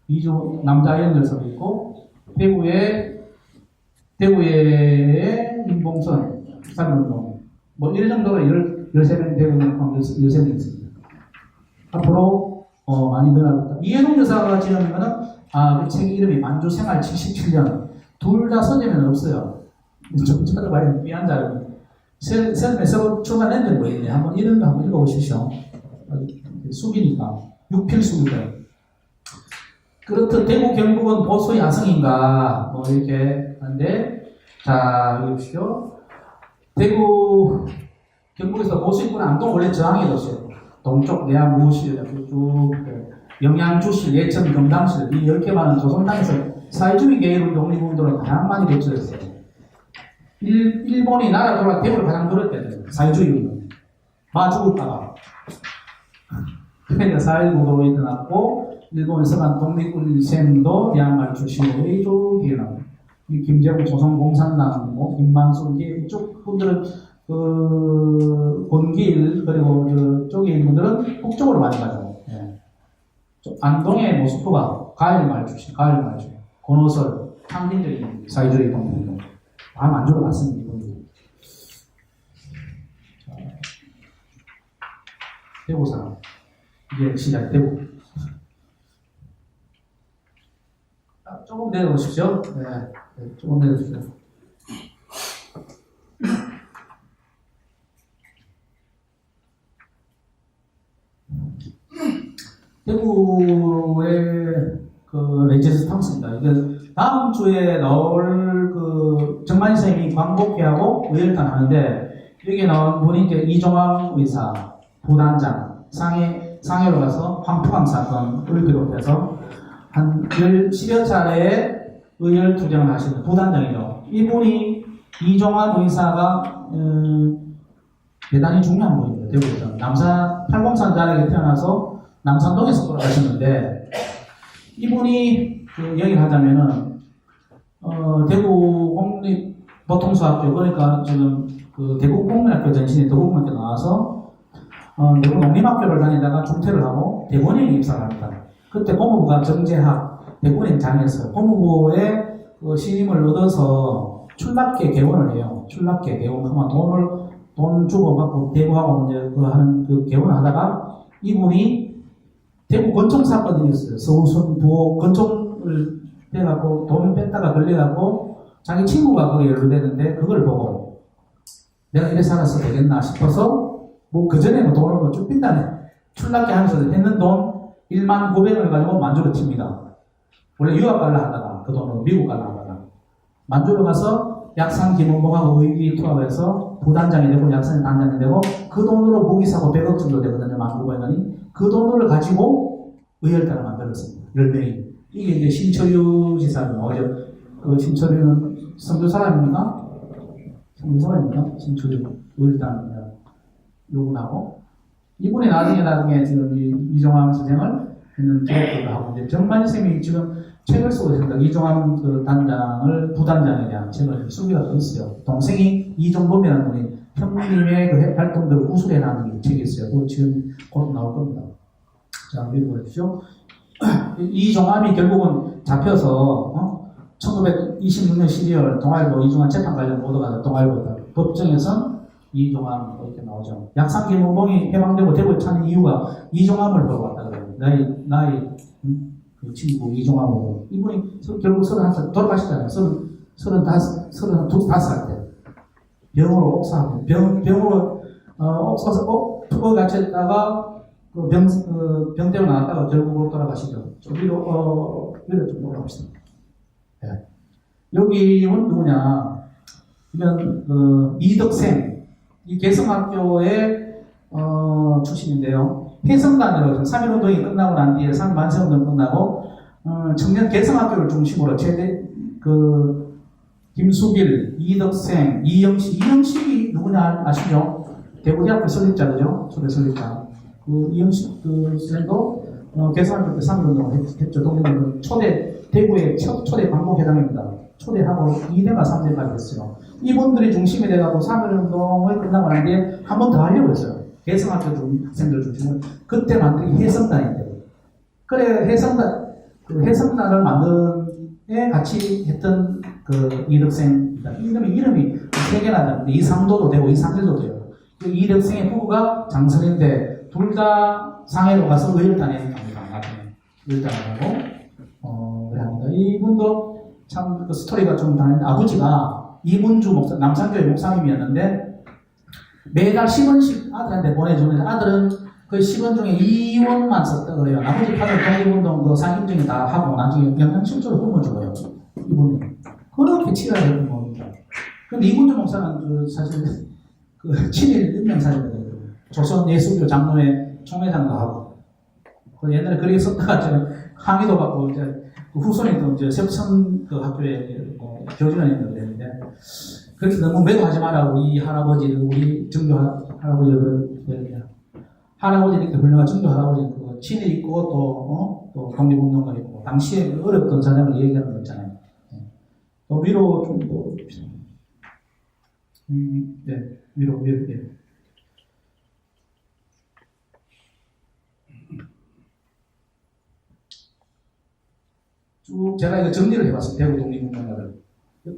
이중 남자연 여성이 있고, 대구의 임봉선, 산운동, 이런 정도로 13명 되고 있는 13명 있습니다. 앞으로, 많이 늘어났다. 이해동 여사가 지은 거는, 그 책 이름이 만주생활 77년. 둘 다 서점에는 없어요. 좀 찾아봐야 미안 자료. 서점에 서로 출간했는데 뭐 있네. 이런 거 한번 읽어보십시오. 수기니까. 육필수기다. 그렇듯 대구 경북은 보수 야성인가 이렇게 하는데, 자 여기 보십시오. 대구 경북에서 보수인권 안동 원래 저항이 있었어요. 동쪽 내야 무실 쭉 영양주실 예천 금당실 이 10개 많은 조선땅에서 사회주의 계열 독립운동을 가장 많이 개최했어요. 일본이 나라 돌아 대구를 가장 들었대요. 사회주의 운동 죽을까봐. 그러니까 4.19도 일어났고 일본에서만 독립운동도 양말 출신으로 이쪽 일어나고 김재웅 조선공산당, 김만수 이쪽 분들은 본길 그리고 저쪽에 있는 분들은 북쪽으로 많이 가죠. 예. 안동의 모스크바 가을말 출신, 권오설 상징적인 사회주의 독립운동 다 만주로 갔습니다. 이분들. 대구 사람 이게 시작 대구. 조금 내려오십시오. 네, 조금 내려주십시오. 대구의 레지스탕스입니다. 이게 다음 주에 나올 정만희 선생님이 광복회하고 의열단 하는데 여기 나온 분이 이제 이종황 의사 부단장 상해로 가서 황포강 사건을 비롯해서 한 10여 차례의 의열 투쟁을 하시는 부단장이죠. 이분이 이종환 의사가 대단히 중요한 분입니다. 대구에서 남산 803 자락에 태어나서 남산동에서 돌아가셨는데 이분이 얘기를 하자면은 대구 공립보통수학교 그러니까 지금 그 대구국민학교 전신에 대구국민학교 나와서 대구 농림학교를 다니다가 중퇴를 하고 대본행에 입사를 합니다. 그때 법무부가 정재학 대본행 장이었어요. 법무부에 그 신임을 얻어서 출납계 개원을 해요. 출납계 개원. 그만 돈 주고 받고 대구하고 이제 그 하는 그 개원을 하다가 이분이 대구 권총 사건이 있었어요. 서우선 부호 권총을 빼갖고 돈 뺐다가 걸려갖고 자기 친구가 거기에 연루되는데 그걸 보고 내가 이래 살아서 되겠나 싶어서 뭐 그전에 뭐 돈을 뭐 쭉 빈다네. 출납계 하면서 했는 돈 1만 900원을 가지고 만주로 칩니다. 원래 유학 가려 하다가 그 돈으로 미국 가려 하다가 만주로 가서 약산 김원봉하고 의기 투합해서 부단장이 되고 약산이 단장이 되고 그 돈으로 무기 사고 100억 정도 되거든요. 1900원이. 그 돈을 가지고 의열단을 만들었습니다. 10명이. 이게 이제 신철유 지사입니다. 어제 그 신철유는 성주 사람입니까? 성주 사람입니까? 신철유 의열단 요분하고 이분이 나중에 지금 이종함 선생을 했는 디렉터를 하고 이제 정만희 선생님이 지금 책을 쓰고 있습니다. 이종함 그 단장을 부단장에 대한 책을 수기가 더 있어요. 동생이 이종범이라는 분이 형님의 그 활동들을 우수해 나가는 책이 있어요. 그 지금 곧 나올 겁니다. 자, 읽어보십시오. 이종함이 결국은 잡혀서 1926년 12월 동아일보 이종함 재판 관련 보도가 동아일보 법정에서 이종함 이렇게 나오죠. 약산 김원봉이 해방되고 대구에 찾는 이유가 이종함을 보러 왔다 그래요. 나의 그 친구 이종함하고 이분이 결국 31살 돌아가시잖아요. 32살 때 병으로 옥사하고 병으로 옥사서 투어 갇혔다가 그 병대로 나왔다가 결국으로 돌아가시죠. 좀 위로 좀 올라갑시다. 네. 여기는 누구냐? 이건 이덕생 이 개성학교의 출신인데요. 해성단으로 3.1운동이 끝나고 난 뒤에 만세운동 끝나고 청년 개성학교를 중심으로 최대 김수길, 이덕생, 이영식이 누구냐 아시죠? 대구대학교 설립자죠. 초대 설립자. 그 이영식 그 선생도 개성학교 때 3.1운동을 했죠. 동대문 대구의 초대 광복회장입니다. 초대하고 2대가 3대까지 했어요. 이분들이 중심이 돼가지고 3.1운동을 끝나고 난 뒤에 한 번 더 하려고 했어요. 개성학교 학생들 중심으로. 그때 만든 게 해성단인데. 그래, 해성단을 만든에 같이 했던 그 이덕생입니다. 이름이 세 개나 되는데, 이상도도 되고, 이상일도 돼요. 그 이덕생의 부부가 장선인데, 둘 다 상해로 가서 의열단에 갑니다. 나중에. 의열단을 하고, 그래 합니다. 이분도 참 그 스토리가 좀 다른데, 아버지가 이문주 목사, 남산교회 목사님이었는데, 매달 10원씩 아들한테 보내주는데 아들은 그 10원 중에 2원만 썼다 그래요. 나머지 파들 독립운동 그 상임증이 다 하고 나중에 영양실조를 굶어줘요. 이분이. 그렇게 치열하게 굶어옵니다. 근데 이문주 목사는 그 사실 그 친일 인명사이거든요. 조선예수교 장로회 총회장도 하고. 그 옛날에 그렇게 썼다가 항의도 받고 이제 그 후손이 또 이제 sepson 그 학교에 교직원이 됐는데 그렇게 너무 매도하지 마라. 우리 할아버지, 우리 증조 할아버지를 할아버지 이렇게 훌륭한 증조 할아버지 그 친일 있고 또 독립운동가 있고 당시에 어렵던 사정을 얘기하는 거 있잖아요. 또 위로 좀 더 네, 위로 예. 쭉 제가 이거 정리를 해봤어요. 대구 독립운동가를.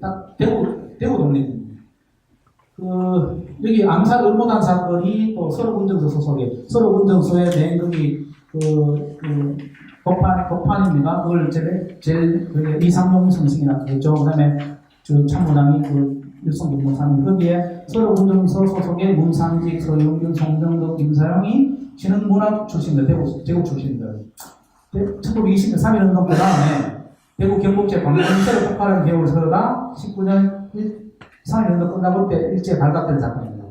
딱 대구 독립. 여기 암살 음모단 사건이 또 서울군정서 소속에, 서울군정서의 내용이 독판입니다. 그걸 제일 이상용 선생이 나타냈죠. 그 다음에 참모장이 일성 김문삼이 거기에 서울군정서 소속의 문상직, 서영균, 송정덕, 김사영이 진흥문학 출신들, 대구 출신들. 1920년 3.1운동 그 다음에 대구 경북제 광명세로 폭발한 개월 서다 19년 3.1운동 끝나고 때 일제 발각된 사건입니다.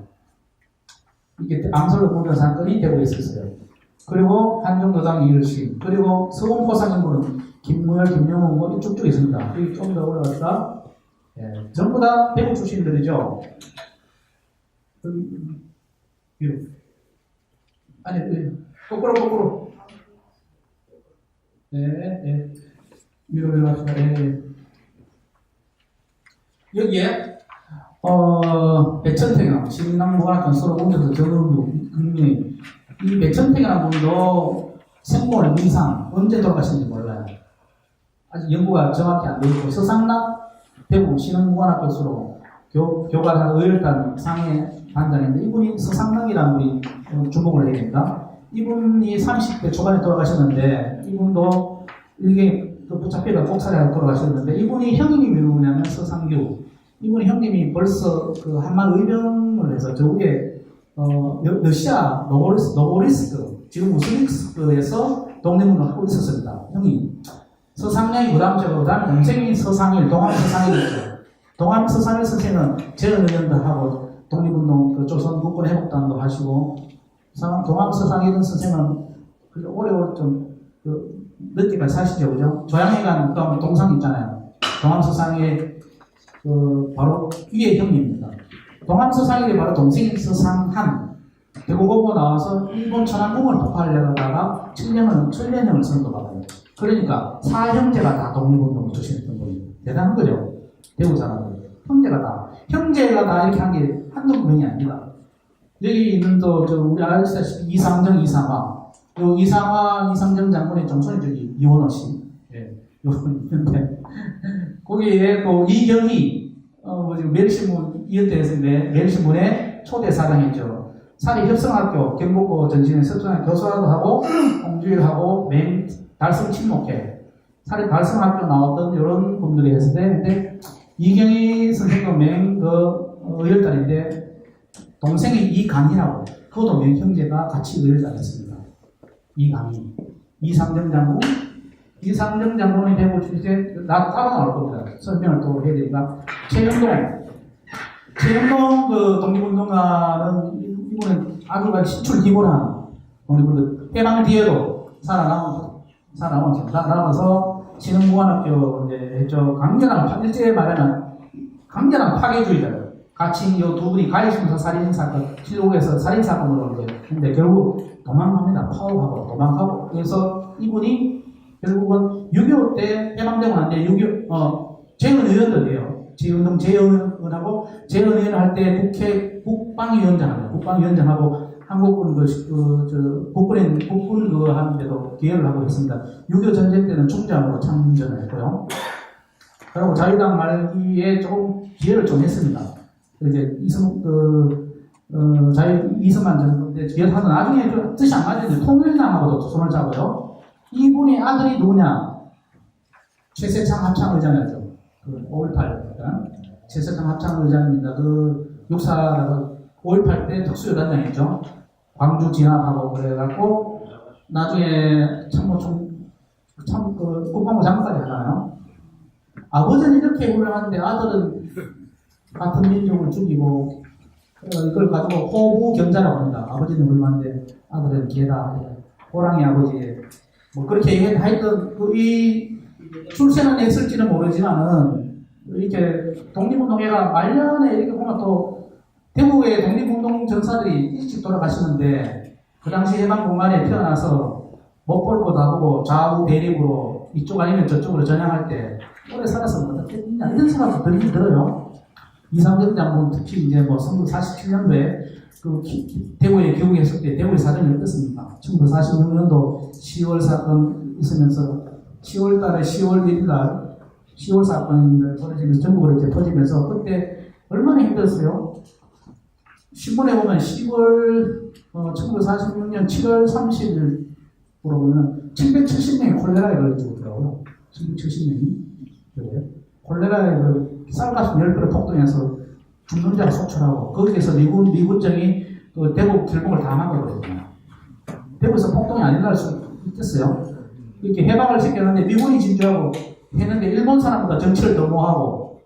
이게 암살로 보는 사건이 대구에 있었어요. 그리고 한정도당 이일심, 그리고 서울포상인구는 김무열, 김영웅 뭐 쭉쭉 있습니다. 여기 좀 더 올라갈까? 예, 전부 다 대구 출신들이죠. 위로. 아니, 거꾸로. 네. 위로 합시다. 네. 여기에 백천택이나 신남무관학교 서로 옮겨서 경험이 이 백천택이라는 분도 생물 이상 언제 돌아가신지 몰라요. 아직 연구가 정확히 안 되어 있고 서상락 대구 신흥무관학교 서로 교과서 의열단 상해 단장인데 이분이 서상락이라는 분이 주목을 해야 됩니다. 이분이 30대 초반에 돌아가셨는데 이분도 이게 붙잡히다 폭살에 돌아가셨는데 이분이 형님이 누구냐면 서상규. 이분이 형님이 벌써 그 한만 의병을 해서 저국에 러시아 노보리스크 지금 우스리스크에서 독립운동을 하고 있었습니다. 형이 서상량이 그 다음에 동생이 서상일, 동암 서상일이죠. 동암 서상일 선생은 재헌의원도 하고 독립운동 그 조선 국권 회복단도 하시고 동암 서상일 선생은 오래오래 좀 늦게까지 사시죠, 그죠? 조양회관 또 동상 있잖아요. 동암 서상일 바로 위의 형님입니다. 동암 서상일이 바로 동생인 서상한 대구고고 나와서 일본 천안공을 폭파하려다가 7년형을 선고받아요. 그러니까 사형제가 다 독립운동을 주시했던 분이에요. 대단한 거죠. 대구 사람들. 형제가 다 이렇게 한 게 한두 명이 아닙니다. 여기 있는 또 우리 아시다시피 이상정, 이상화. 요 이상정 장군의 정손이 저기 이원호 씨. 예. 요건 있는데. 거기에 또 이경희, 매일신문, 이은태에서 매일신문의 초대 사장이죠. 사립협성학교, 경북고 전신에 석전학 교수라도 하고, 홍주일하고, 달성 친목회, 사립 달성학교 나왔던 이런 분들이 했을 때, 근데 이경희 선생도 의열단인데, 동생이 이강희라고, 그것도 형제가 같이 의열단했습니다. 이강희. 이상정 장군이 되고 이제 따로 나올 겁니다. 설명을 또 해야 되니까. 최영동 그 독립운동가는 이분은 아주가 신출 기본한 독립운동, 해방 뒤에도 살아남아서 신흥무관학교 이제 했죠. 일제에 말하면 강렬한 파괴주의자예요. 같이 이 두 분이 가해심사 살인사건, 실록에서 살인사건으로 이제 근데 결국 도망갑니다. 파업하고 도망가고. 그래서 이분이 결국은 6.25 때 해방되고 난데 재헌의원들이에요. 재헌하고 재헌의원 할 때 국방위원장하고 한국군 국군 하는데도 기여를 하고 있습니다. 6.25 전쟁 때는 중장으로 참전을 했고요. 그리고 자유당 말기에 조금 기여를 좀 했습니다. 이제 이승만 전인데 기여하던 나중에 좀 뜻이 안 맞는데 통일당하고도 손을 잡아요. 이분의 아들이 누구냐? 최세창 합창의장이었죠. 5.18 최세창 합창의장입니다. 육사라고 5.18 때 특수여단장이죠. 광주 진압하고 그래갖고 나중에 국방부 장관까지 하잖아요. 아버지는 이렇게 훌륭한데 아들은 같은 민족을 죽이고 이걸 가지고 호부경자라고 합니다. 아버지는 훌륭한데 아들은 개다. 호랑이 아버지. 뭐 그렇게 하여튼 이 출세는 했을지는 모르지만은 이렇게 독립운동회가 말년에 이렇게 보면 또 대구의 독립운동 전사들이 일찍 돌아가시는데 그 당시 해방 공간에 태어나서 못 볼 거 다 보고 좌우 대립으로 이쪽 아니면 저쪽으로 전향할 때 오래 살아서 어떻게 했냐 이런 생각도 들긴 들어요. 이상정 장군 특히 이제 1947년도에 대구에 교육했을 때 대구의 사정이 어떻습니까? 1946년도 10월 사건 있으면서 10월 달에 10월 1일 날 10월 사건이 벌어지면서 전국으로 이제 퍼지면서 그때 얼마나 힘들었어요? 신문에 보면 1946년 7월 30일 보면 770명이 콜레라에 걸려있더라고요. 770명이. 그래요? 콜레라에 쌀가스 10배로 폭동해서 죽는 자가 속출하고 거기에서 미군정이 대구 길목을 다 막아버렸잖아요. 대구에서 폭동이 안 일어날 수 있겠어요? 이렇게 해방을 시켰는데 미군이 진주하고 했는데 일본 사람보다 정치를 더 못하고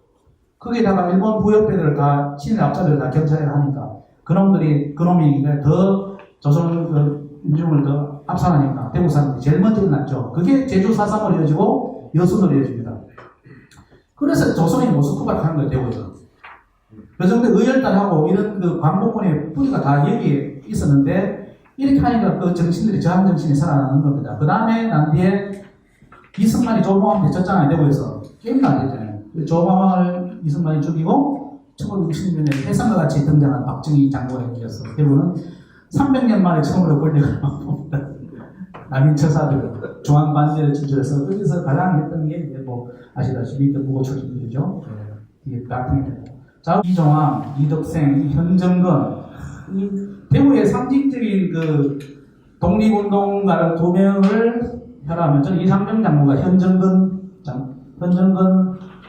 거기다가 일본 부역배들을 다 신의 앞자들을 다 경찰에 하니까 그놈이 더 조선 민중을 더 압살하니까 대구 사람들이 제일 먼저 일어났죠. 그게 제주 4.3으로 이어지고 여순으로 이어집니다. 그래서 조선이 모스크바를 하는 거예요, 대구에서. 그 정도 의열단하고 이런 광복군의 뿌리가 다 여기에 있었는데 이렇게 하니까 그 정신들이 저항 정신이 살아나는 겁니다. 그 다음에 난 뒤에 이승만이 조봉암한테 졌잖아요, 대구에서. 게임도 안 됐잖아요. 조봉암을 이승만이 죽이고 1960년에 해상과 같이 등장한 박정희 장군의 얘기였어. 대부분은 300년 만에 처음으로 권력을 막봅니다. 남인 처사들, 중앙관제를 진출해서 거기서 가장 했던 게 이제 뭐 아시다시피 무고 출신들이죠. 이게 같은 게 되고. 자, 이종황, 이덕생, 현정건, 이 대구의 상징적인 그 독립운동가를 두 명을 혈하면 저는 이상병 장군과 현정건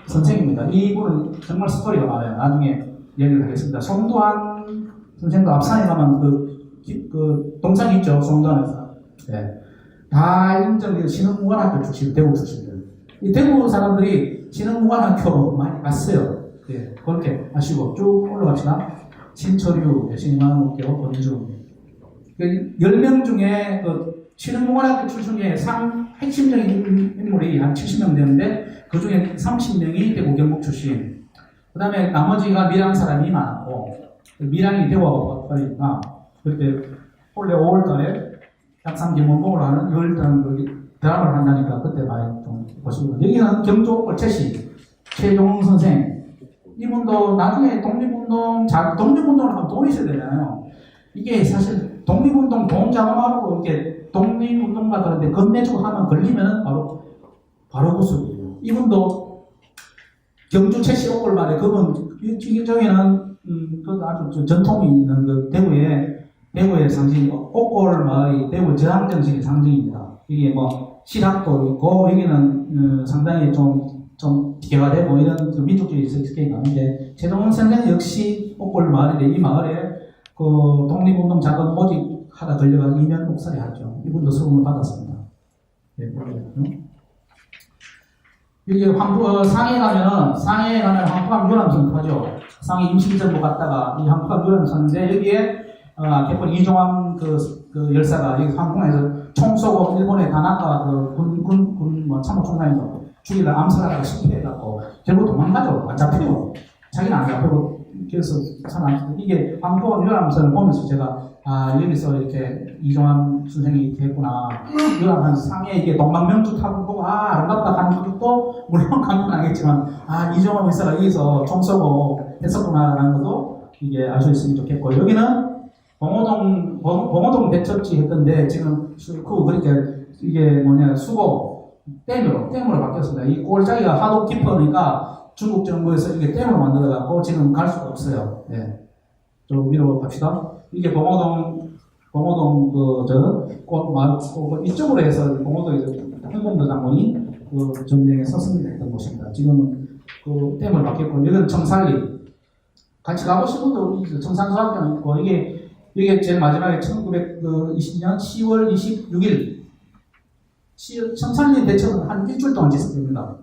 선생입니다. 이분은 정말 스토리가 많아요. 나중에 얘기를 하겠습니다. 송두환 선생도 앞산에 가면 그 동상이 있죠. 송두환에서. 네. 다 인정된 신흥무관학교 출신, 대구 출신들. 이 대구 사람들이 신흥무관학교 많이 갔어요. 네. 그렇게 하시고 쭉 올라갑시다. 신철유, 신임한옥교, 권중. 10명 중에 그 신흥무관학교 출신의 핵심적인 인물이 한 70명 되는데 그 중에 30명이 대구 경북 출신. 그 다음에 나머지가 밀양 사람이 많았고 밀양이 대구하고 가까우니까 그때 원래 5월달에 약산 김원봉을 하는 6월달 대학을 한다니까 그때 많이 좀 보시고 여기는 경주 올채시 최종훈 선생 이분도 나중에 독립운동을 하면 돈이 있어야 되잖아요. 이게 사실 독립운동 돈 자금하고 이렇게 독립운동가들한테 건네주고 하면 걸리면 바로 구속이에요. 이분도 경주 채시 옥골 말에 그분 이쪽에는 그 아주 전통이 있는 그 대구의 상징 옥골 마을이 대구 저항 정신의 상징입니다. 이게 뭐 실학도 있고 여기는 상당히 좀 기계가 되고 이런 그 민족주의 스케일이 나는데 최동원 선생 역시 옥골 마을인데 이 마을에 그 독립운동 자금 모집하다 걸려가 2년 옥살이 하죠. 이분도 서문을 받았습니다. 네, 이게 상해에 가면 황포함 유람선 타죠. 상해 임시정부 갔다가 이 황포함 유람선인데 여기에 개본 이종황 그 열사가 여기 황궁에서 총 쏘고 일본의 다나카 뭐 참모총장에서 죽이려 암살하다가 실패해갖고 결국 도망가죠. 안 잡혀요. 자기는 안 잡히고 그래서 이게 황포함 유람선을 보면서 제가 여기서 이렇게 이종황 선생이 됐구나. 유람선 상해 이게 동방명주 타고 보고 아름답다 하는 것도 물론 감탄하겠지만 이종황 열사가 여기서 총 쏘고 했었구나라는 것도 이게 알 수 있으면 좋겠고 여기는 봉오동 배첩지 했던데 지금 그러니까 이게 수고 댐으로 바뀌었습니다. 이 골짜기가 하도 깊으니까 중국 정부에서 이게 댐으로 만들어갖고 지금 갈 수가 없어요. 네. 좀 위로 갑시다. 이게 봉오동 이쪽으로 해서 봉오동에서 홍범도 장군이 그 전쟁에 서승했던 곳입니다. 지금은 그 댐을 바뀌었고 여기는 청산리 같이 가보신 분도 청산수학교는 있고 이게 제일 마지막에 1920년 10월 26일 청산리 대첩은 한 일주일 동안 지속됩니다.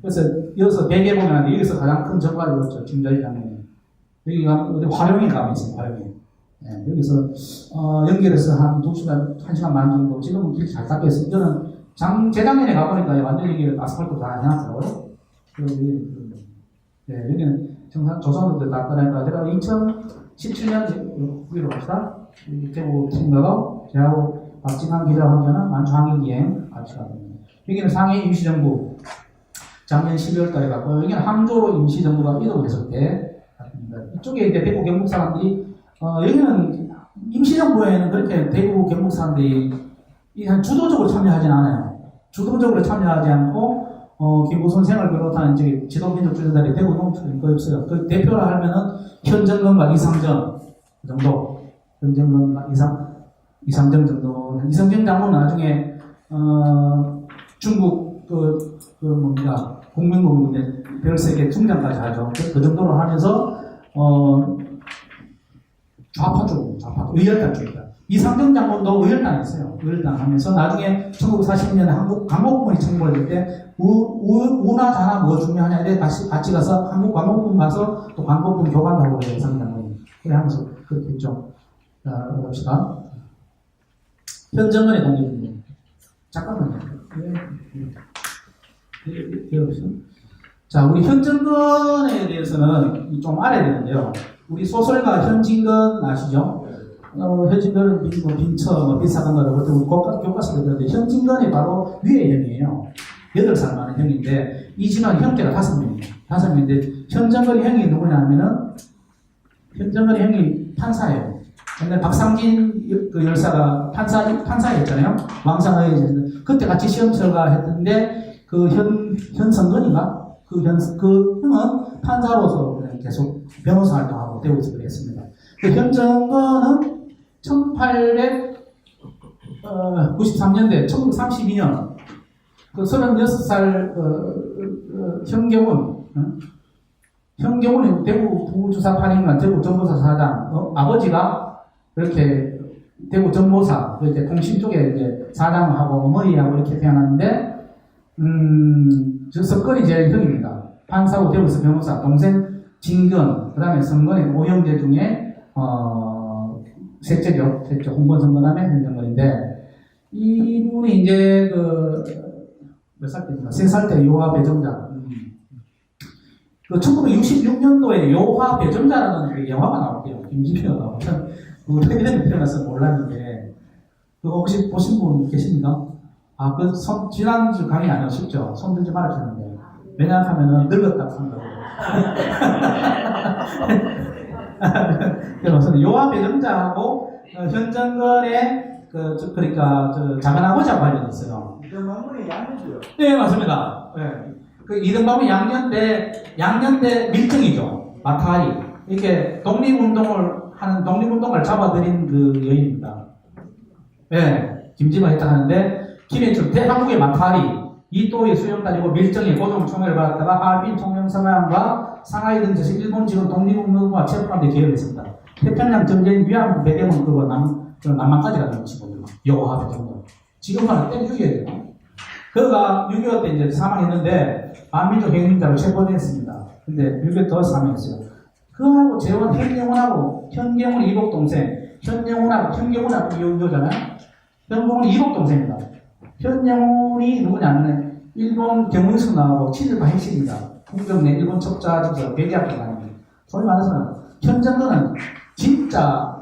그래서 여기서 대개 보면 여기서 가장 큰 전과를 이뤘죠. 김자희 장군이. 여기가 화룡이 가면 있어요. 화룡이. 네, 여기서 연결해서 한 2시간, 1시간 반 정도 지금은 길 잘 닦였어요. 저는 재작년에 가보니까 완전히 여기 아스팔트 다 해놨더라고요. 네, 여기는 조선으로 다 떠나니까 제가 2017년 위로 갑시다. 대구 팀가가 저하고 박진환 기자 혼자는 만주항일기행 같이 가거든요. 여기는 상해 임시정부 작년 12월 달에 갔고 여기는 항저로 임시정부가 이동했을 때 갔습니다. 이쪽에 이제 대구 경북 사람들이 여기는 임시정부에는 그렇게 대구 경북 사람들이 주도적으로 참여하진 않아요. 주도적으로 참여하지 않고 김구선생을 비롯한 지도민족주의자들이 대구 농촌이 거의 없어요. 그 대표를 하면은 현정건과 이상정 그 정도, 현정건과 이상정 정도. 이상정 장군은 나중에 중국 국민국인데 별세계 중장까지 하죠. 그 정도로 하면서 좌파 의열단주의자. 이상정 장군도 의열단 했어요. 의열단 하면서 나중에 1940년에 한국 광복군이 창궐될 때 우나 자나 뭐 중요하냐 이래 같이 가서 한국 광복군 가서 또 광복군 교관도 하고 그래요. 이상정 장군이. 그래 하면서 그렇게 했죠. 자, 봅시다. 현정건의 독립운동. 잠깐만요. 자, 우리 현정건에 대해서는 좀 알아야 되는데요. 우리 소설가 현진건 아시죠? 현진건은 빈처, 비슷한 거라고 우리 교과서에 배웠는데 현진건이 바로 위의 형이에요. 8살 많은 형인데 이진환 형제가 5명이에요. 5명인데, 현정근이 형이 누구냐면은, 현정근이 형이 판사예요. 근데 박상진 그 열사가 판사였잖아요. 왕상의 그때 같이 시험 쳐가 했는데, 그 현성근인가? 그 형은 판사로서 그냥 계속 변호사 활동하고 대구에서 그랬습니다. 그 현정근은 1893년대, 1932년, 그 36살, 현경훈이 대구 부주사판인가 대구 정보사 사장, 아버지가 이렇게 대구 정보사, 이제 공신 쪽에 이제 사장하고 어머니하고 이렇게 태어났는데, 저 석건이 제일 형입니다. 판사고 대구에서 변호사, 동생 진건, 그 다음에 성건이 5형제 중에, 셋째죠. 홍건 성건함에 현정건인데, 이분이 이제 몇 살 때인가? 3살 때 요하 배정자. 그 1966년도에 요하 배정자라는 그 영화가 나올게요. 김지표가 나오고. 그 텔레비전에 태어나서 몰랐는데, 그거 혹시 보신 분 계십니까? 아, 지난주 강의 안 하셨죠? 손 들지 말아주는데. 왜냐하면은 늙었다고 생각하고. 그래서 요하 배정자하고 현정건의 그러니까 작은아버지하고 관련있어요.
이등방문의 양녀죠.
네, 맞습니다. 네. 그 이등방문 양년대 밀정이죠. 마타이. 이렇게 독립운동을 잡아들인 그 여인입니다. 네, 김지가 했다 하는데, 김해철 대한국의 마타리, 이또의 수영 다니고 밀정의 고종 총애를 받았다가 하얼빈 총영성함과 상하이 등 저시 일본 지금 독립운동과 체포하는 데 기여를 했습니다. 태평양 전쟁 위안부 배경은 그거 남만까지 가는 친구들. 요하 정도. 지금은 때려 죽여야 돼요. 그가 6.25 때 이제 사망했는데, 반민족 행위자로 체포됐습니다. 근데 6.25 더 사망했어요. 그하고 재원 현경훈하고, 현경훈 이복 동생, 현경훈하고 유교잖아요? 현경훈이 이복 동생입니다. 현경훈이 누구냐면, 일본 경우에서 나오고 친일파 핵심입니다. 풍경내 일본 척자지에서 백의학교 다닙니다. 소위 말해서, 현정근은 진짜,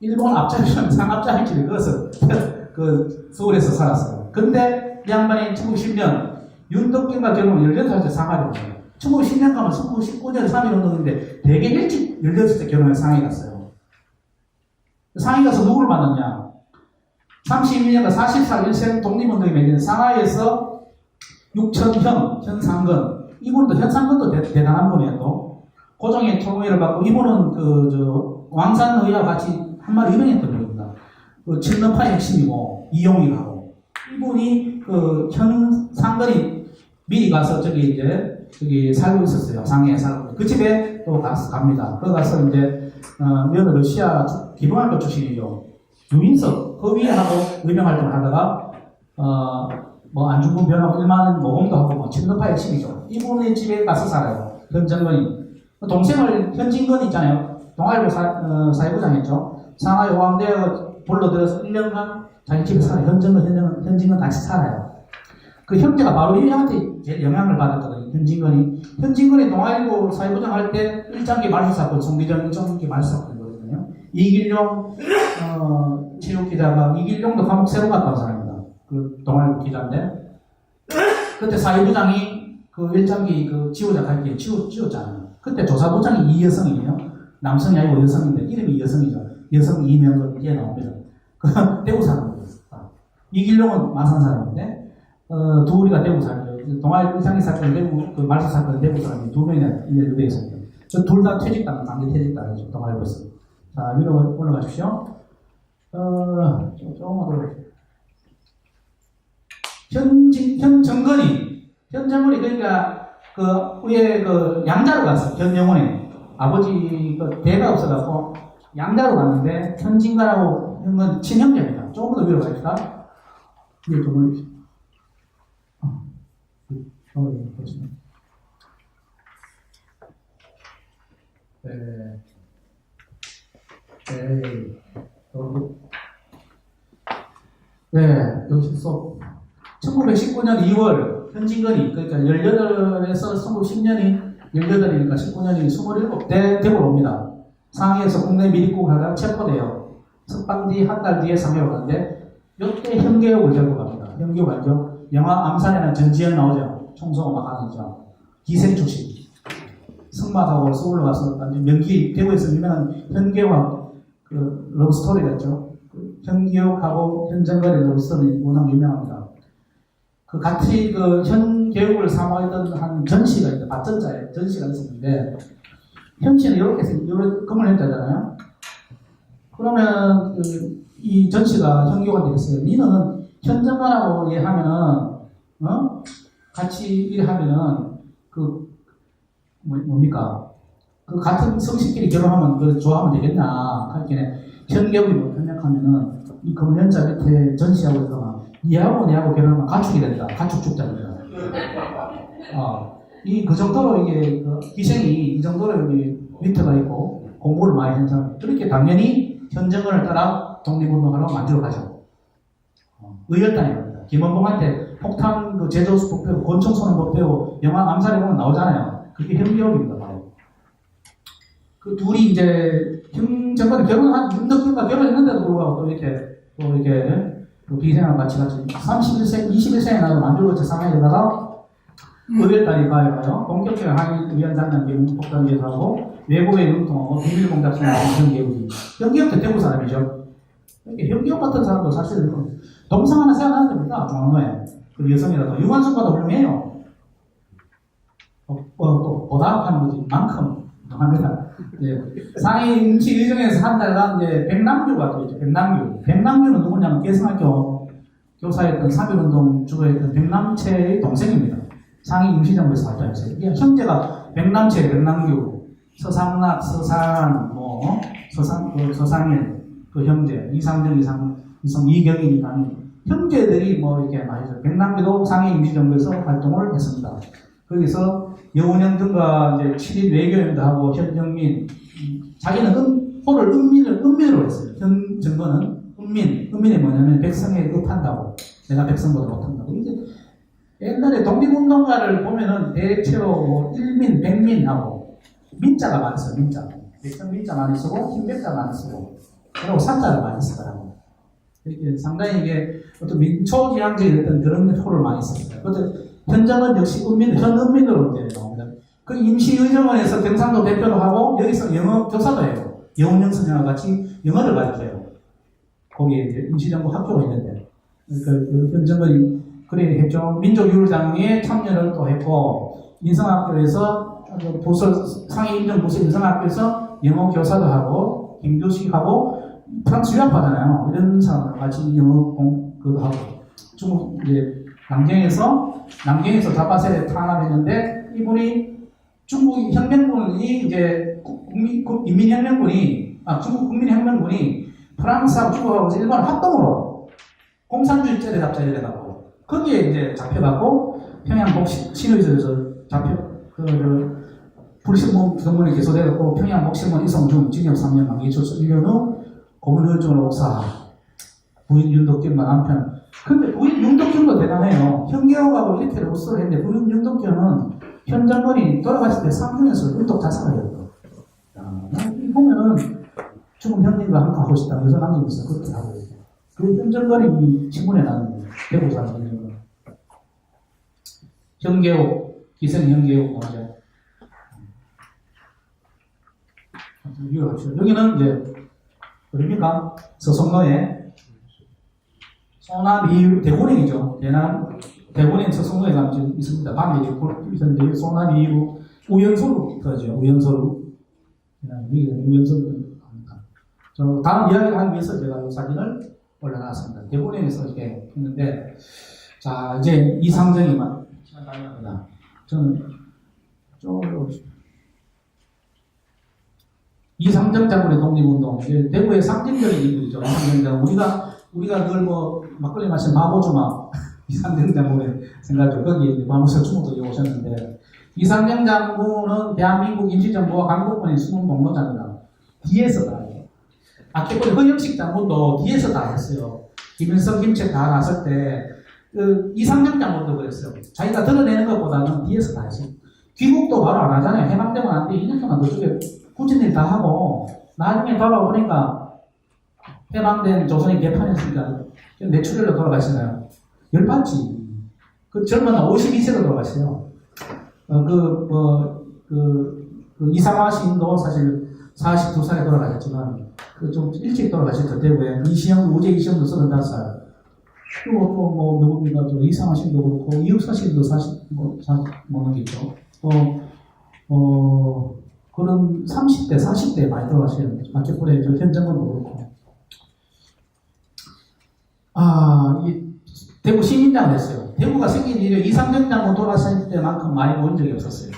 일본 앞자리는 상합자리를 그어서 서울에서 살았어요. 근데 이 양반이 1910년 윤덕균과 결혼을 18살 때 상하이 갔어요. 1910년 가면 1919년에 3.1운동인데 되게 일찍 18살 결혼해 상하이 갔어요. 상하이 가서 누구를 만났냐? 32년과 40살 일생 독립운동이 맺은 상하이에서 육천형, 현상근. 이분도 현상근도 대단한 분이에요. 또 고종의 총애를 받고 이분은 왕산의와 같이 한마디 유명했던 분입니다. 칠런파의 핵심이고 이용이라고. 이분이 현상근이 미리 가서 저기 살고 있었어요. 상해에 살고. 그 집에 또 갑니다. 거기 가서 이제 여느 러시아 기본학교 출신이죠. 유인석 허위하고 의명 활동을 하다가 안중근 변호하고 일만 모범도 하고 칠런파의 핵심이죠. 이분의 집에 가서 살아요. 현정근이. 동생을 현진근 있잖아요. 동아일보 사회부장했죠. 상하이 오왕대에 불러들여서 1년간 자기 집에 살아요. 현진근 같이 살아요. 그 형제가 바로 이 형한테 제일 영향을 받았거든요. 현진근이 동아일보 사회부장 할 때 1장기 말소 사건, 송기정 1장기 말소 사건이거든요. 이길용 체육기자가, 이길용도 감옥 새로 갔다 온 사람입니다. 그 동아일보 기자인데, 그때 사회부장이 그 1장기 지우자 갈 때 지웠잖아요. 그때 조사부장이 이여성이에요. 남성이 아니고 여성인데, 이름이 여성이죠. 여성 이명을 이게 나옵니다. 대구 사람이에요. 이길용은 마산 사람인데, 둘이가 대구 사람이에요. 동아일보 일장기 사건, 대구, 말소 사건, 대구 사람이 2명이나 연루되어 있습니다. 둘 다 퇴직당, 강제 퇴직당이죠. 동아일보에서. 자, 위로 올라가십시오. 조금만 올라가십시오. 현정근이 그러니까 위에 양자로 갔어. 현정훈이 아버지 대가 없어갖고 양자로 갔는데 현진가라고 형은 친형제입니다. 조금 더 위로 갑시다. 위에 좀 올리십시오. 네, 여기서 1919년 2월 현진근이 그러니까 18에서 1910년이 18이니까 19년이 27대 대구로 옵니다. 상해에서 국내 미리국 하다가 체포돼요. 석방 뒤 한 달 뒤에 상해로 가는데 이때 현계옥을 데리고 갑니다. 현계옥 알죠? 영화 암살에는 전지현 나오죠. 총성호 막 하는 죠. 기생 출신. 승마하고 서울로 가서 명기 대구에서 유명한 현계와 그 러브스토리였죠. 현기옥하고 현정걸의 러브스토리 워낙 유명합니다. 그 같이 그 현계옥을 사모했던 한 전씨가 있는데 밭전자에 전씨가 있었는데 현씨는 이렇게 금을 했다잖아요. 그러면 이 전씨가 현계옥한테 했어요. 니는 현정걸하고 얘하면은 같이 일하면은 뭡니까? 그 같은 성씨끼리 결혼하면 좋아하면 되겠냐? 하길래 현계옥이 뭐 협력하면은 이 금연자 밑에 전씨하고 있거나 얘하고 내하고 결혼하면 가축이 된다. 가축 죽자입니다. 그 정도로 이게 희생이 이 정도로 여기 위트가 있고 공부를 많이 했잖아요. 그렇게 당연히 현정을 따라 독립운동하러 만들어 가죠. 의열단입니다. 김원봉한테 폭탄 제조수 복 배우, 권총 쏘는 법 배우 영화 암살에 보면 나오잖아요. 그게 현계옥입니다. 바로. 그 둘이 이제 정말 결혼한 윤덕균과 결혼했는데도 불구하고 또 이렇게 비생활 같이 31세, 21세에 나도 만주로체 상하에다가 의열단이 가요. 본격적인 항의 위원장단 기능 폭탄 제조하고 외국의 융통하고 비밀공작 수행하는 현계옥이. 현계옥도 대구 사람이죠. 현계옥 같은 사람도 사실 동상 하나 생각하는 겁니다. 중앙로에. 그 여성이라도 유관순과도 훌륭해요. 또 보다 하는 거지 만큼 합니다. 예. 상해 임시 의정에서 한 달간 이제 백남규가 또 있죠. 백남규는 누구냐면 개성학교 교사였던 3.1운동 주도했던 백남채의 동생입니다. 상해 임시정부에서 활동했어요. 형제가 백남채, 백남규, 서상락, 서산, 서상일 그 형제, 이상정, 이경인 형제들이 이렇게 많이 있어요. 백남규도 상해 임시정부에서 활동을 했습니다. 거기서 여운형 등과 이제 7일 외교연도 하고 현정민 자기는 호를 은민으로 했어요. 현정거는 은민이 뭐냐면 백성에 읍한다고 내가 백성보다 못한다고. 이제 옛날에 독립운동가를 보면은 대체로 일민, 백민하고 민자가 많이 써요. 민자. 백성 민자 많이 쓰고 흰백자 많이 쓰고 그리고 산자를 많이 쓰더라고요. 이게 상당히 이게 어떤 민초지향적인 어떤 그런 호를 많이 썼어요. 현장은 역시 현은민으로 이제 나옵니다. 그 임시의정원에서 경상도 대표도 하고 여기서 영어 교사도 해요. 영웅영 선생과 같이 영어를 가르쳐요. 거기에 이제 임시정부 학교가 있는데 그 현정은 그래 했죠. 민족유물장에 참여를 또 했고 인성학교에서 상해 임정부서 인성학교에서 영어 교사도 하고 김교식하고 프랑스 유학파잖아요. 이런 사람들 같이 영어 공부도 하고 중국 이제 남경에서 다바셀에 탄압했는데 이분이 중국 혁명군이 이제 중국 국민혁명군이 프랑스하고 중국하고 일본 합동으로 공산주의자를 잡자이래가지고 거기에 이제 잡혀갖고 평양 복신의소에서 불신문 부동문에 기소돼갖고 평양 복신문 이성중 징역 3년 만기 출소 1년 후 고문혈증으로 옥사 부인 윤덕균과 남편. 근데 부인 윤덕균도 대단해요. 현계옥하고 이렇게 로스를 했는데 부인 윤덕균은 현정건이 돌아갔을 때 상중에서 율독 자살을 했거든요. 보면은 죽은 형님과 함께 하고 싶다. 그래서 남기면서 그렇게 하고 있어요. 그 현정건이 신문에 나는 대구 사는 현계옥, 기생 현계옥 나오죠. 여기는 이제 어딥니까? 서성로에 소나미 대곤행이죠. 대곤행 서성로에 가면 있습니다. 밤에 있는데 소나미 이후 우연소로 그러죠. 우연소로. 저 다음 이야기를 하기 위해서 제가 이 사진을 올려놨습니다. 대곤행에서 이렇게 했는데, 자 이제 이상정이만 시간 나갑니다. 저는 이상정 장군의 독립운동, 대구의 상징적인 인물이죠. 이상정 장군. 우리가 늘 막걸리 마신 마보주마 이상정 장군의 생각을 거기에 마무사 주무도 오셨는데, 이상정 장군은 대한민국 임시정부와 강국군의 숨은 공로자입니다. 뒤에서 다 해요. 아케보리 허영식 장군도 뒤에서 다 했어요. 김일성, 김책 다 났을 때, 이상정 장군도 그랬어요. 자기가 드러내는 것보다는 뒤에서 다 했어요. 귀국도 바로 안 하잖아요. 해방되면 안 돼. 2년 동안 그쪽에 굳은 일 다 하고, 나중에 돌아오니까 해방된 조선이 개판했으니까 내추럴로 돌아가시나요? 열받지. 그 젊은 52세로 돌아가시요. 이상화 시인도 사실 42살에 돌아가셨지만, 좀 일찍 돌아가셨죠. 대구에. 이시영, 우재 이시영도 35살. 그리고 또 누굽니까? 이상화 시인도 그렇고, 이육사 시인도 40, 게 있죠. 그런 30대, 40대 많이 돌아가시는, 박격분의 현정근도 그렇고. 이 대구 시민장 됐어요. 대구가 생긴 이래 이상정 장군 돌아가실 때만큼 많이 모인 적이 없었어요.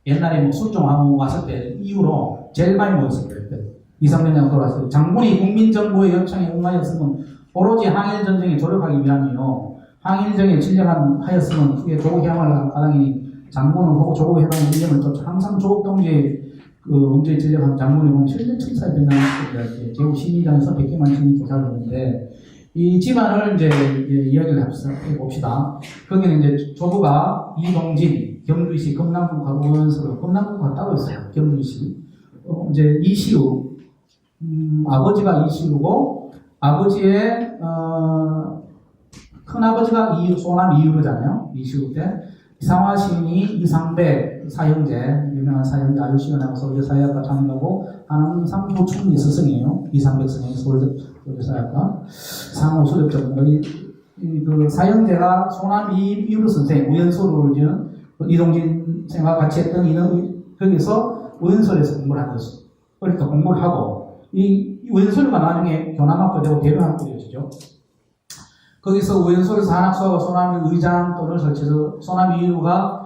옛날에 순종하고 왔을 때 이후로 제일 많이 모였을 거예요. 이상정 장군 돌아가실 때. 장군이 국민정부의 요청에 응하였으면 오로지 항일전쟁에 조력하기 위함이요. 항일전쟁에 진력하였으면 후에 조국해방을 가당이니 장군은 혹 조국해방의 일념을 쫓아 항상 조국동지의 문제에 진력한 장군이 보면 700천사에 빛나는 제국 시민장에서 100개만 시민이 조사를 했는데 이 집안을 이제 이야기를 해봅시다. 거기는 이제 조부가 이동진, 경주시 금남군 가구원서로, 금남군과 따로 있어요. 경주시. 이제 이시우, 아버지가 이시우고, 아버지의, 큰아버지가 소남 이유르잖아요. 이시우 때. 이상화 시인이 이상배 사형제, 유명한 사형제 아유시원하고 서울대사회학과 장교고, 하나는 상부총리 스승이에요. 이상백 선생이 서울대사회학과. 상호 수렵적, 그 사형제가 소남 이유르 선생, 우연소를 지은 이동진 선생과 같이 했던 이는 거기서 우연소에서 공부를 한 거죠. 그러니까 공부를 하고, 이 우연소가 나중에 교남학교 되고 대명학교 되어지죠. 거기서 우연소에서 한학수하고 소남이 의장 또는 설치해서 소남 이유가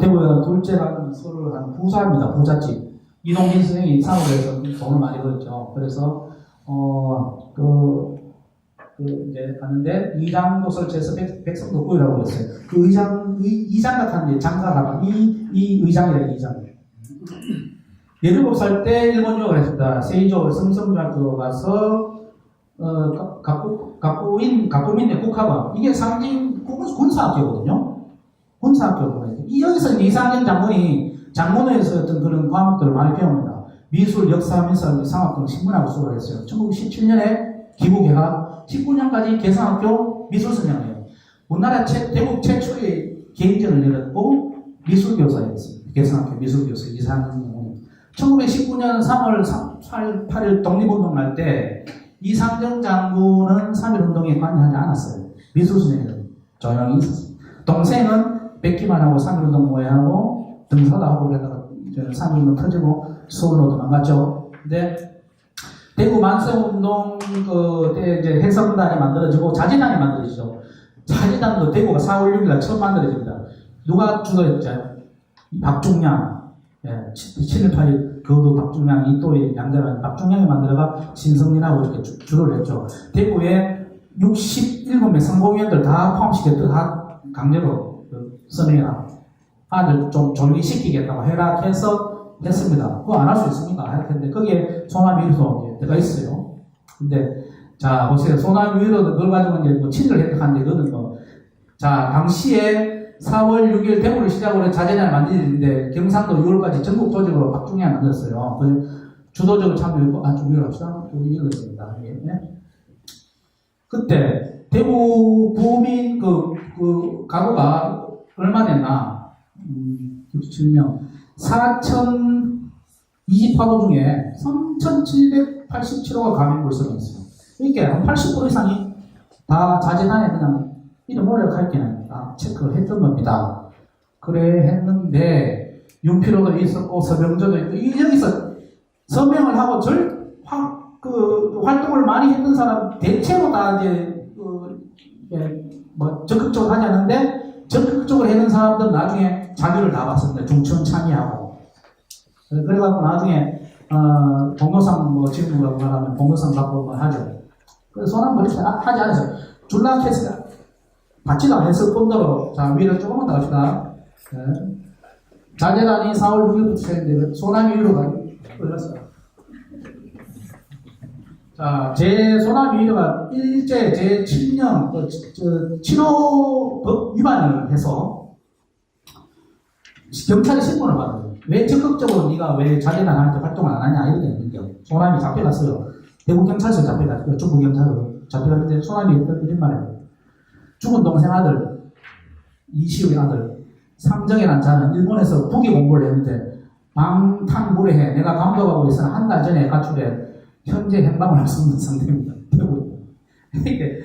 대구에 둘째라는 소를 한 부자입니다. 부잣집. 이동진 선생이 상으로 해서 돈을 많이 벌었죠. 그래서 이제 가는데 의장도 설치해서 백성도 구이라고 그랬어요. 그 의장 같았는데 장사가 이 의장이라 의장. 17살 때 일본 유학을 했습니다. 세이조 성성중학교 가서 갑부민의 국학원. 이게 상징 군사학교거든요. 군사학교거든요. 여기서 이상현 장군회에서 어떤 그런 과목들을 많이 배웁니다. 미술, 역사, 민사, 상학 등 신문하고 수업을 했어요. 1917년에 기부개학, 19년까지 계산학교 미술선생이에요. 우리나라 대국 최초의 개인전을 열었고 미술교사였어요. 계산학교 미술교사 이상현. 1919년 3월 8일 독립운동 날 때 이상정 장군은 3.1운동에 관여하지 않았어요. 미술선생님은 조용히 있었어요. 동생은 뺏기만 하고 3.1운동 모해하고 등사도 하고 그러다가 3.1운동 터지고 서울로 도망갔죠. 근데 대구 만세운동 그때 이제 해성단이 만들어지고 자진단이 만들어지죠. 자진단도 대구가 4월 6일 날 처음 만들어집니다. 누가 주도했죠? 박중량. 7.18 그것도 박중량, 이또의 양자라는 박중량이 만들어가 신성민하고 이렇게 주도를 했죠. 대구에 67명 선거위원들 다 포함시켰던 다 강제로 서명해라. 아들 좀 조용히시키겠다고 해락해서 했습니다. 그거 안 할 수 있습니까? 했는데 거기에 소남위로 들어가 있어요. 근데 자 보세요. 소남위로 그걸 가지고 이제 친일을 획득하는데 그거는 자 당시에 4월 6일 대구를 시작으로 자재단을 만들었는데 경상도 6월까지 전국 조직으로 박중량을 만들었어요. 그래서 주도적으로 참여했고 좀 이해합시다. 좀 이해했습니다. 네. 그때 대구 부민 가구가 얼마 됐나? 97명 4,028호 중에 3,787호가 가맹불성이 있어요. 이렇게 한 80% 이상이 다 자재단에 그냥 이름 올려갈게는 체크를 했던 겁니다. 그래 했는데 윤필호도 있었고 서병조도 있고 여기서 서명을 하고 활동을 많이 했던 사람 대체로 다 이제 적극적으로 하지 않는데 적극적으로 했는 사람들 나중에 자료를 다 봤습니다. 중천 참여하고 그래갖고 나중에 봉로상 지금 말하면 봉로상 갖고 하죠. 그래서 소남 그렇게 하지 않았어요. 줄락했어요. 받지도 않았을 뿐더러 자 위를 조금만 더 합시다. 네. 자재단이 4월 6일부터 시작했는데 소남이 위로가 올렸어요. 자 소남이 위로가 일제 제7년 7호 법 위반을 해서 경찰에 신문을 받아요. 왜 적극적으로 네가 왜 자재단한테 활동을 안 하냐 이렇게 했는데 소남이 잡혀갔어요. 대구 경찰서에 잡혀갔어요. 중부 경찰로 잡혀갔는데 소남이 이런 말이에요. 죽은 동생 아들, 이시우의 아들, 상정이라는 자는 일본에서 북이 공부를 했는데 방탄무례해. 내가 감독하고 있어 한 달 전에 가출해. 현재 행방을 할 수 없는 상태입니다. 이게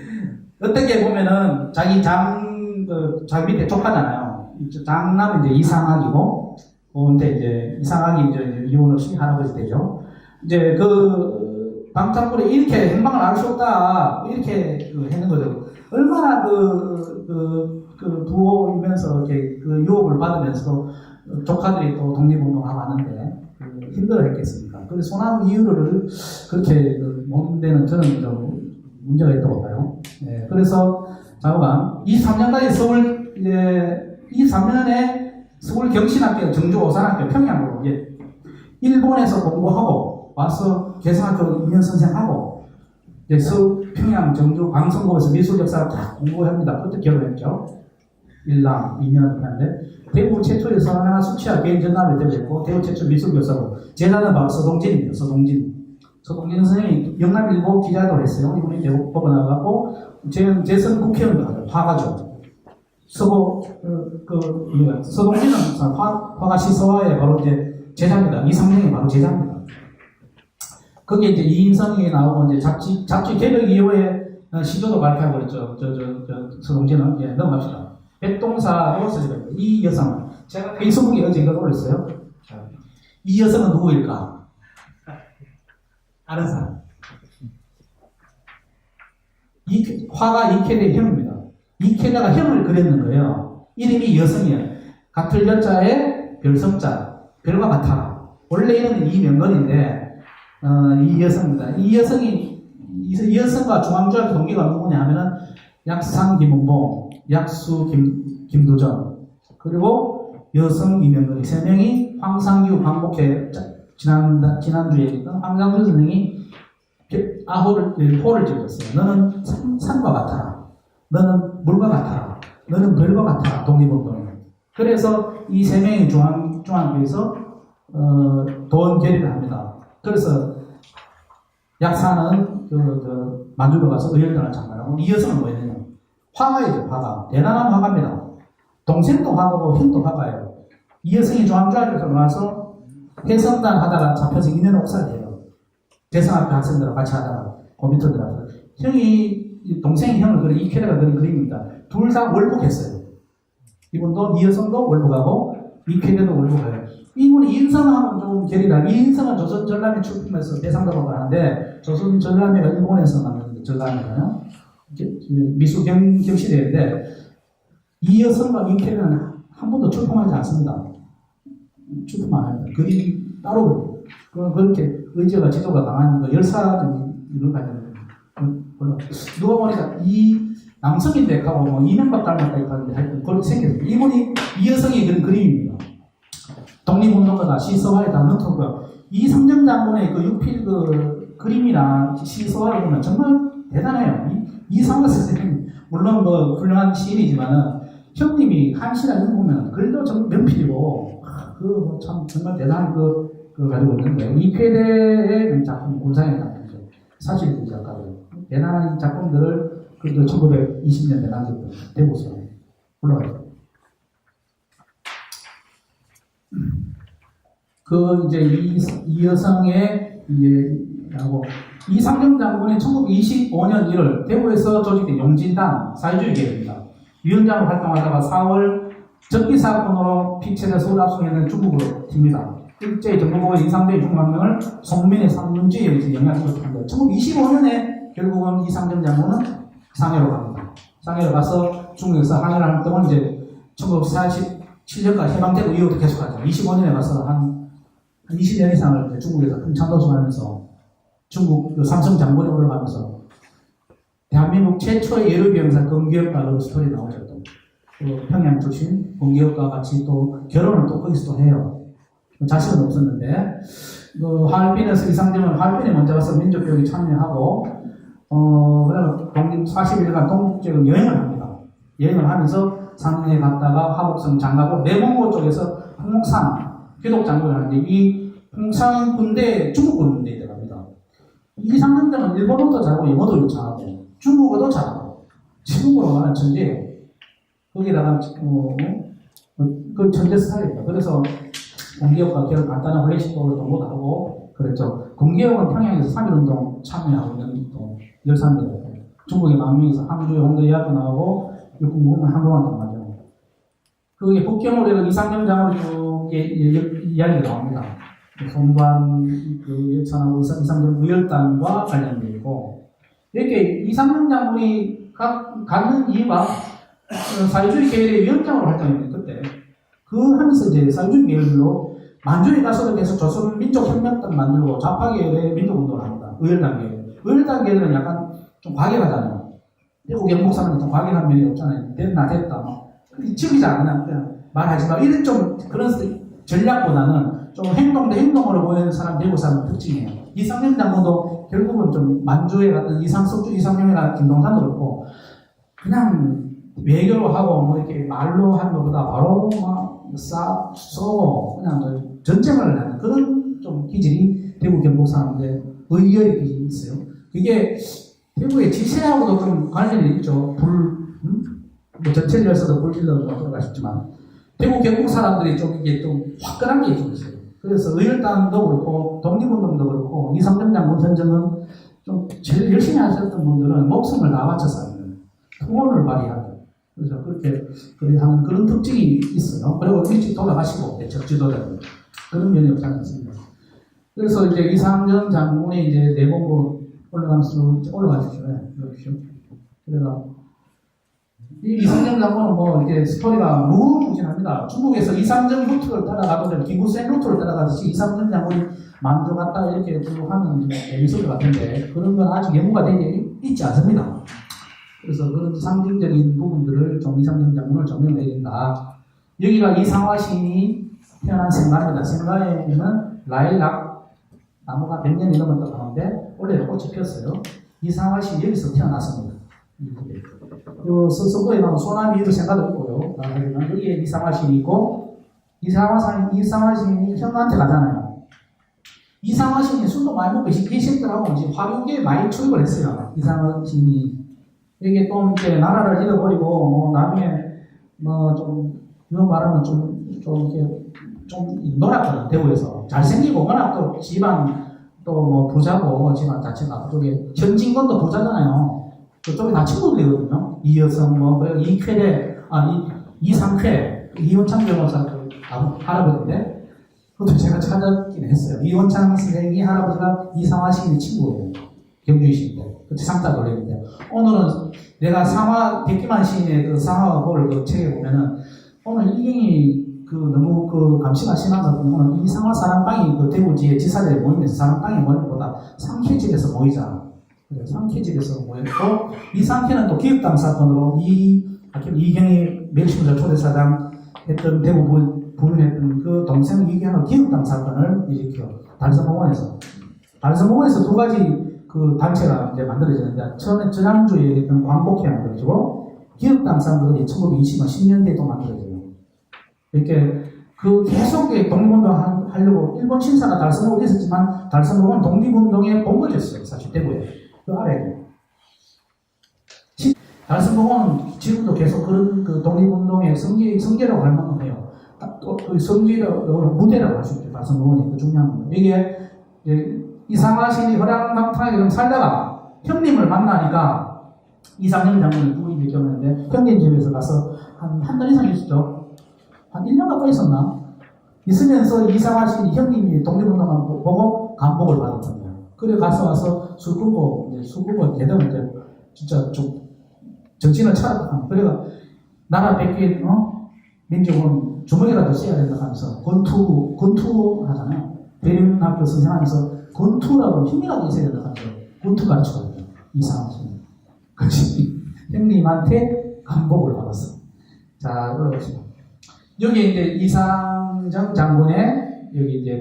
어떻게 보면은 자기 밑에 족하잖아요. 장남은 이제 이상학이고, 근데 이제 이상학이 이제 이혼 없이 할아버지 되죠. 이제 그 방탄무례 이렇게 행방을 알 수 없다. 이렇게 했는 거죠. 얼마나 부호이면서 이렇게 그 유혹을 받으면서 조카들이 또 독립운동하고 하는데 힘들어 했겠습니까? 그래서 소나무 이유를 그렇게 못 데는 저는 좀 문제가 있다고 봐요. 네, 그래서 좌우간 23년까지 이제 23년에 서울 경신학교, 정주 오산학교, 평양으로 이제 일본에서 공부하고 와서 개성학교 2년 선생하고 이제 서울, 평양, 정주, 광성고에서 미술 역사를 다 공부합니다. 그때 결혼했죠. 1남 2년 했는데 대구 최초의 서하나 수치와 개인 전남에 되었고 대구 최초 미술 교사로 제자는 바로 서동진입니다. 서동진 선생님이 영남일보 기자도 했어요. 이분이 대구 법원 나가고 재선 국회의원도 화가죠. 서동진은 화가시 서화의 바로 이제 제자입니다. 이상명이 바로 제자입니다. 거기에 이제 이인성이 나오고 이제 잡지 개력 이후에 시조도 발표하고 그랬죠. 서동진은 예, 넘어갑시다. 백동사로 쓰지고 이 여성은 제가 페이스북에 어제 이걸 올렸어요. 이 여성은 누구일까? 아는 사람. 화가 이케대의 형입니다. 이케대가 형을 그렸는 거예요. 이름이 여성이에요. 같을 여자에 별성자, 별과 같아. 원래 이름은 이명건인데 이 여성입니다. 이 여성과 중앙주학 동기가 누구냐 하면은 약상 김은봉, 약수 김도전, 그리고 여성 이명건이 세 명이 황상규 광복회 지난주에 있던 황상규 선생이 호를 찍었어요. 너는 산과 같아라. 너는 물과 같아라. 너는 별과 같아라. 독립운동에. 그래서 이 세 명이 중앙교에서 도원 결의를 합니다. 그래서 약사는 만주로 가서 의열단을 장관하고 이 여성은 뭐였느냐? 화가이죠, 화가. 대단한 화가입니다. 동생도 화가고 형도 화가예요. 이 여성이 중앙주학에서 나와서 해성단 하다가 잡혀서 2년 옥살이 해요. 대성학교 학생들하고 같이 하다가 컴퓨터들하고. 동생이 형을 그린 이케레가 그린 그림입니다. 둘 다 월북했어요. 이분도 이 여성도 월북하고 이케레도 월북해요. 이분이 이인성하고 좀 결이다. 이인성은 조선 전람회 출품해서 대상작업을 하는데 조선 전람회가 일본에서 만든 전람회가요. 미술 경시대회인데 이 여성과 이케레는 한 번도 출품하지 않습니다. 출품 안 합니다. 그림 따로 그렇게 의지가 지도가 강한 거 열사든 이런 거 아니에요. 누가 보니까 이 남성인데 하고 뭐 이명박 닮았다 이렇게 하여튼 그렇게 생겼어요. 이분이 이 여성이 그린 그림입니다. 독립운동가가 시서화에 다 넣더고요. 이 삼정장군의 그 육필 그림이나 시서화를 보면 정말 대단해요. 이상화 선생님 물론 훌륭한 시인이지만은 형님이 한시나 이런 보면 글도 좀 명필이고 참 정말 대단한 가지고 있는데 이 쾌대의 작품 군상의 작품이죠. 사실 작가들 대단한 작품들을 1920년대 남겼던 대구서 올라가죠. 이제 이 여성의 하고 이 삼정장군이 1925년 1월 대구에서 조직된 용진당 사회주의 계열입니다. 위원장으로 활동하다가 4월 적기 사건으로 피체를 서울 압송에는 중국으로 튑니다. 일제히 정보국의 인상대의 중앙명을 송민의 삼문주에 의해서 영향을 줬습니다. 1925년에 결국은 이 삼정장군은 상해로 갑니다. 상해로 가서 중국에서 항해를 하는 동안 이제 1947년까지 해방되고 이후부터 계속하죠. 25년에 가서 한 20년 이상을 중국에서 평창도승하면서 중국 삼성 장군에 올라가면서 대한민국 최초의 예루비행사 건기업가로 스토리 나오죠. 또 평양 출신 건기업가 같이 또 결혼을 또 거기서 또 해요. 자식은 없었는데 하얼빈에서 이상되면 하얼빈에 먼저 가서 민족교육에 참여하고 그다음에 독립 41일간 동국적인 여행을 합니다. 여행을 하면서 상해에 갔다가 화북성 장가고 내몽고 쪽에서 홍목산 귀독 장군을 하는데 이 홍산 군대 중국 군대에 들어갑니다. 이 상정장은 일본어도 잘하고 영어도 잘하고 중국어도 잘하고 중국어로 가는 천재예요. 거기다가 그 천재 스타일이에요. 그래서 공기업과 기업 간단한 플래시법을 동고도 하고 그랬죠. 공기업은 평양에서 3.1운동 참여하고 있는 또 열사입니다. 중국의 망명에서 항주에 홍대 예학교 나오고 육군공무원 항공한단 말이죠. 그게 북경으로 이상명장으로 쭉 이야기가 나옵니다. 송관 그 예천하고 이상정 의열단과 관련되어 있고 이렇게 이상명 장군이 갖는 이유가 사회주의 계열의 위원장으로 활동했는데 그때 그 하면서 이제 사회주의 계열로 만주에 가서도 계속 조선 민족혁명당 만들고 좌파 계열의 민족운동을 합니다. 의열단 계열. 의열단 계열은 약간 좀 과격하잖아요. 태국 영국사는 좀 과격한 면이 없잖아요. 됐다. 지키지 않나. 그냥 말하지 마. 이런 좀 그런 전략보다는 좀 행동 대 행동으로 보이는 사람, 대구 사람 특징이에요. 이상명 장군도 결국은 좀 만주에 갔던 석주 이상명이나 김동산도 그렇고 그냥 외교로 하고 뭐 이렇게 말로 하는 것보다 바로 막 쏘고 그냥 전쟁을 하는 그런 좀 기질이 대구 경북 사람들의 의열이 있어요. 그게 대구의 지세하고도 좀 관련이 있죠. 뭐 전체를 해서도 불질러도 들어가 싶지만 대구 경북 사람들이 좀 이게 좀 화끈한 게 좀 있어요. 그래서 의열단도 그렇고 독립운동도 그렇고 이상명 장군 선정은 좀 제일 열심히 하셨던 분들은 목숨을 다 바쳐서 투혼을 발휘하고 그래서 그렇게 하는 그런 특징이 있어요. 그리고 일찍 돌아가시고 적지도자들 그런 면이 없지 않습니다. 그래서 이제 이상명 장군이 이제 내봉으로 올라가시죠. 그래서 이상정 장군은 뭐 이렇게 스토리가 무궁무진합니다. 중국에서 이상정 루트를 따라가도 김구센 루트를 따라가듯이 이상정 장군이 만주 갔다 이렇게 하는 에피소드 같은데 그런 건 아직 연구가 되지 있지 않습니다. 그래서 그런 상징적인 부분들을 좀 이상정 장군을 조명해야 된다. 여기가 이상화 시인이 태어난 생가입니다. 생가에는 라일락 나무가 100년이 넘었다고 하는데 원래 꽃이 피었어요. 이상화 시인 여기서 태어났습니다. 그 서서부에 나온 소나미 이런 생각도 있고요. 여기에 이상화 시인이 있고 이상화 시인이 형한테 가잖아요. 이상화 시인이 술도 많이 먹고 계시더라고 지금 화류계에 많이 출입을 했어요. 이상화 시인이 이게 또 이렇게 나라를 잃어버리고 뭐 나중에 뭐 좀 이런 말하면 좀 이렇게 좀 놀았거든. 대구에서 잘생기고 워낙 또 집안 또 뭐 부자고 집안 자체가 그쪽에 현진건도 부자잖아요. 그쪽에 다 친구들이거든요. 이여성 뭐 이쾌래 이상쾌 이원창 변호사 그 할아버지인데 그것도 제가 찾았긴 했어요. 이원창 선생이 할아버지가 이상화 시인의 친구예요. 경주이신데 그때 상따 돌리는데 오늘은 내가 백기만 시인의 그 상하와 고를 그 책에 보면은 오늘 이경이 그 너무 그 감시가 심하다 보면 이상화 사랑방이 그 대구지에 지사들이 모이면서 사랑방이 모이는 것보다 상쾌집에서 모이자. 상쾌집에서 모였고 이 상쾌는 또 기업당 사건으로 이경이 멸치문자 초대사장 했던 대구 부민했던 그 동생 이경의 기업당 사건을 일으켜 달성공원에서 두 가지 그 단체가 이제 만들어지는데 처음에 전남주에 얘기했던 광복회 만들어지고 기업당 사람들이 1920년 10년대에 또 만들어져요. 이렇게 그 계속 독립운동 하려고 일본 신사가 달성공원에 있었지만 달성공원 독립운동의 본거지였어요. 사실 대구에 그 아래에 달성공원은 지금도 계속 그런 그 독립운동의 성계라고 할 만큼 해요. 또 그 성계라고 무대라고 할 수 있죠. 달성공원이 그 중요한 겁니다. 이게 이상화 시인이 허랑방탕하게 살다가 형님을 만나니까 이상형 장군을 부인을 겪었는데 형님 집에서 가서 한 달 이상 있었죠. 한 1년 가까이 있었나? 있으면서 이상화 시인이 형님이 독립운동을 보고 감복을 받았던 거예요. 그래 와서 술 끊고 대담을 때 진짜 좀 정신을 차렸다. 그래가 나라 뺏긴 민족은 주머니라도 써야 된다 하면서 권투 하잖아요. 대림학교 선생하면서 권투라고 힘이라도 있어야 된다 하면서 권투 가르치거든요. 이상화 시인. 그래서 형님한테 감복을 받았어. 자, 올라오시죠. 여기 이제 이상정 장군의 여기 이제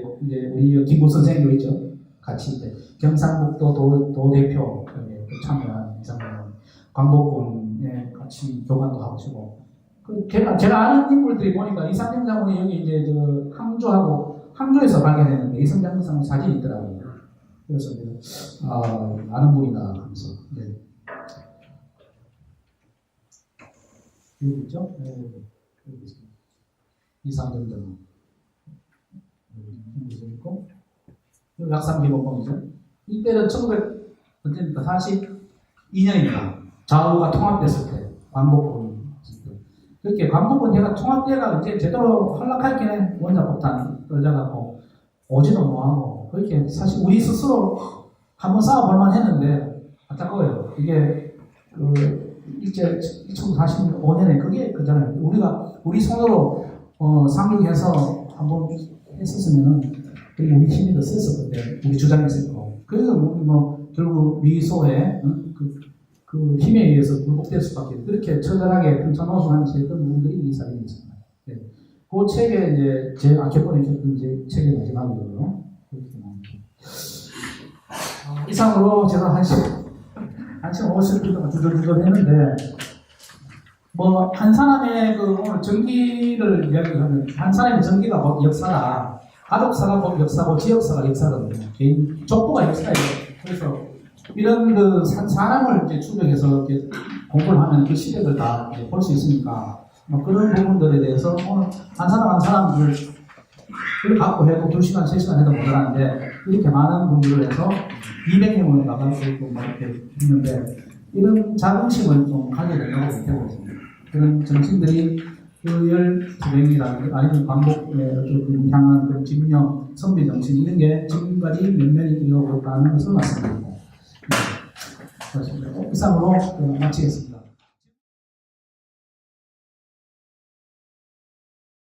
우리 김구 선생도 있죠. 같이 이제 경상북도 도대표 참여한 이상정 광복군에 같이 교관도 하시고 제가 아는 인물들이 보니까 이상정 장군이 여기 이제 항주에서 발견했는데 이상정 장군 사진이 있더라고요. 그래서 아는 분이다 하면서 여기 있죠. 여기 있습니다. 이상정정 있고 약산기본법이죠. 이때는 1942년입니다. 좌우가 통합됐을 때 광복군 그렇게 광복군제가 통합대가 이제 제대로 한락할게 원자폭탄 떨어져갖고 오지도 못하고 그렇게 사실 우리 스스로 한번 싸워볼만 했는데 안타까워요. 이게 일제 1945년에 그게 그잖아요. 우리 손으로 상륙해서 한번 했었으면은 우리 힘이 더 셌을 건데 우리 주장이 있었고 그래서 우리 결국 미소의 그 힘에 의해서 굴복될 수밖에 그렇게 처절하게 평천호소한 했던 부분들이 이 사례에 있습니다. 네. 그 책에 이제 제 아케폰에 있었던 이제 책의 마지막이고요. 이상으로 제가 한 시간 50분 동안 주저주저 했는데 한 사람의 오늘 전기를 이야기하면 한 사람의 전기가 곧 역사다. 가족사가 곧 역사고 지역사가 역사거든요. 개인 족보가 역사예요. 그래서 이런 사람을 이제 추적해서 이렇게 공부를 하면 그 시대를 다 볼 수 있으니까 그런 부분들에 대해서 오늘 한 사람 한 사람을 갖고 해도 2시간, 3시간 해도 모자란데 이렇게 많은 분들을 해서 200명을 나갈 수 있고 이렇게 있는데 이런 자긍심을 좀 가져야 된다고 생각하고 있습니다. 그런 정신들이 그 12명이라는 아니면 광복을 향한 그 집념, 선비 정신 이런 게 지금까지 면면이 이어오고 있다는 것을 말씀드립니다. 네. 이상으로 마치겠습니다.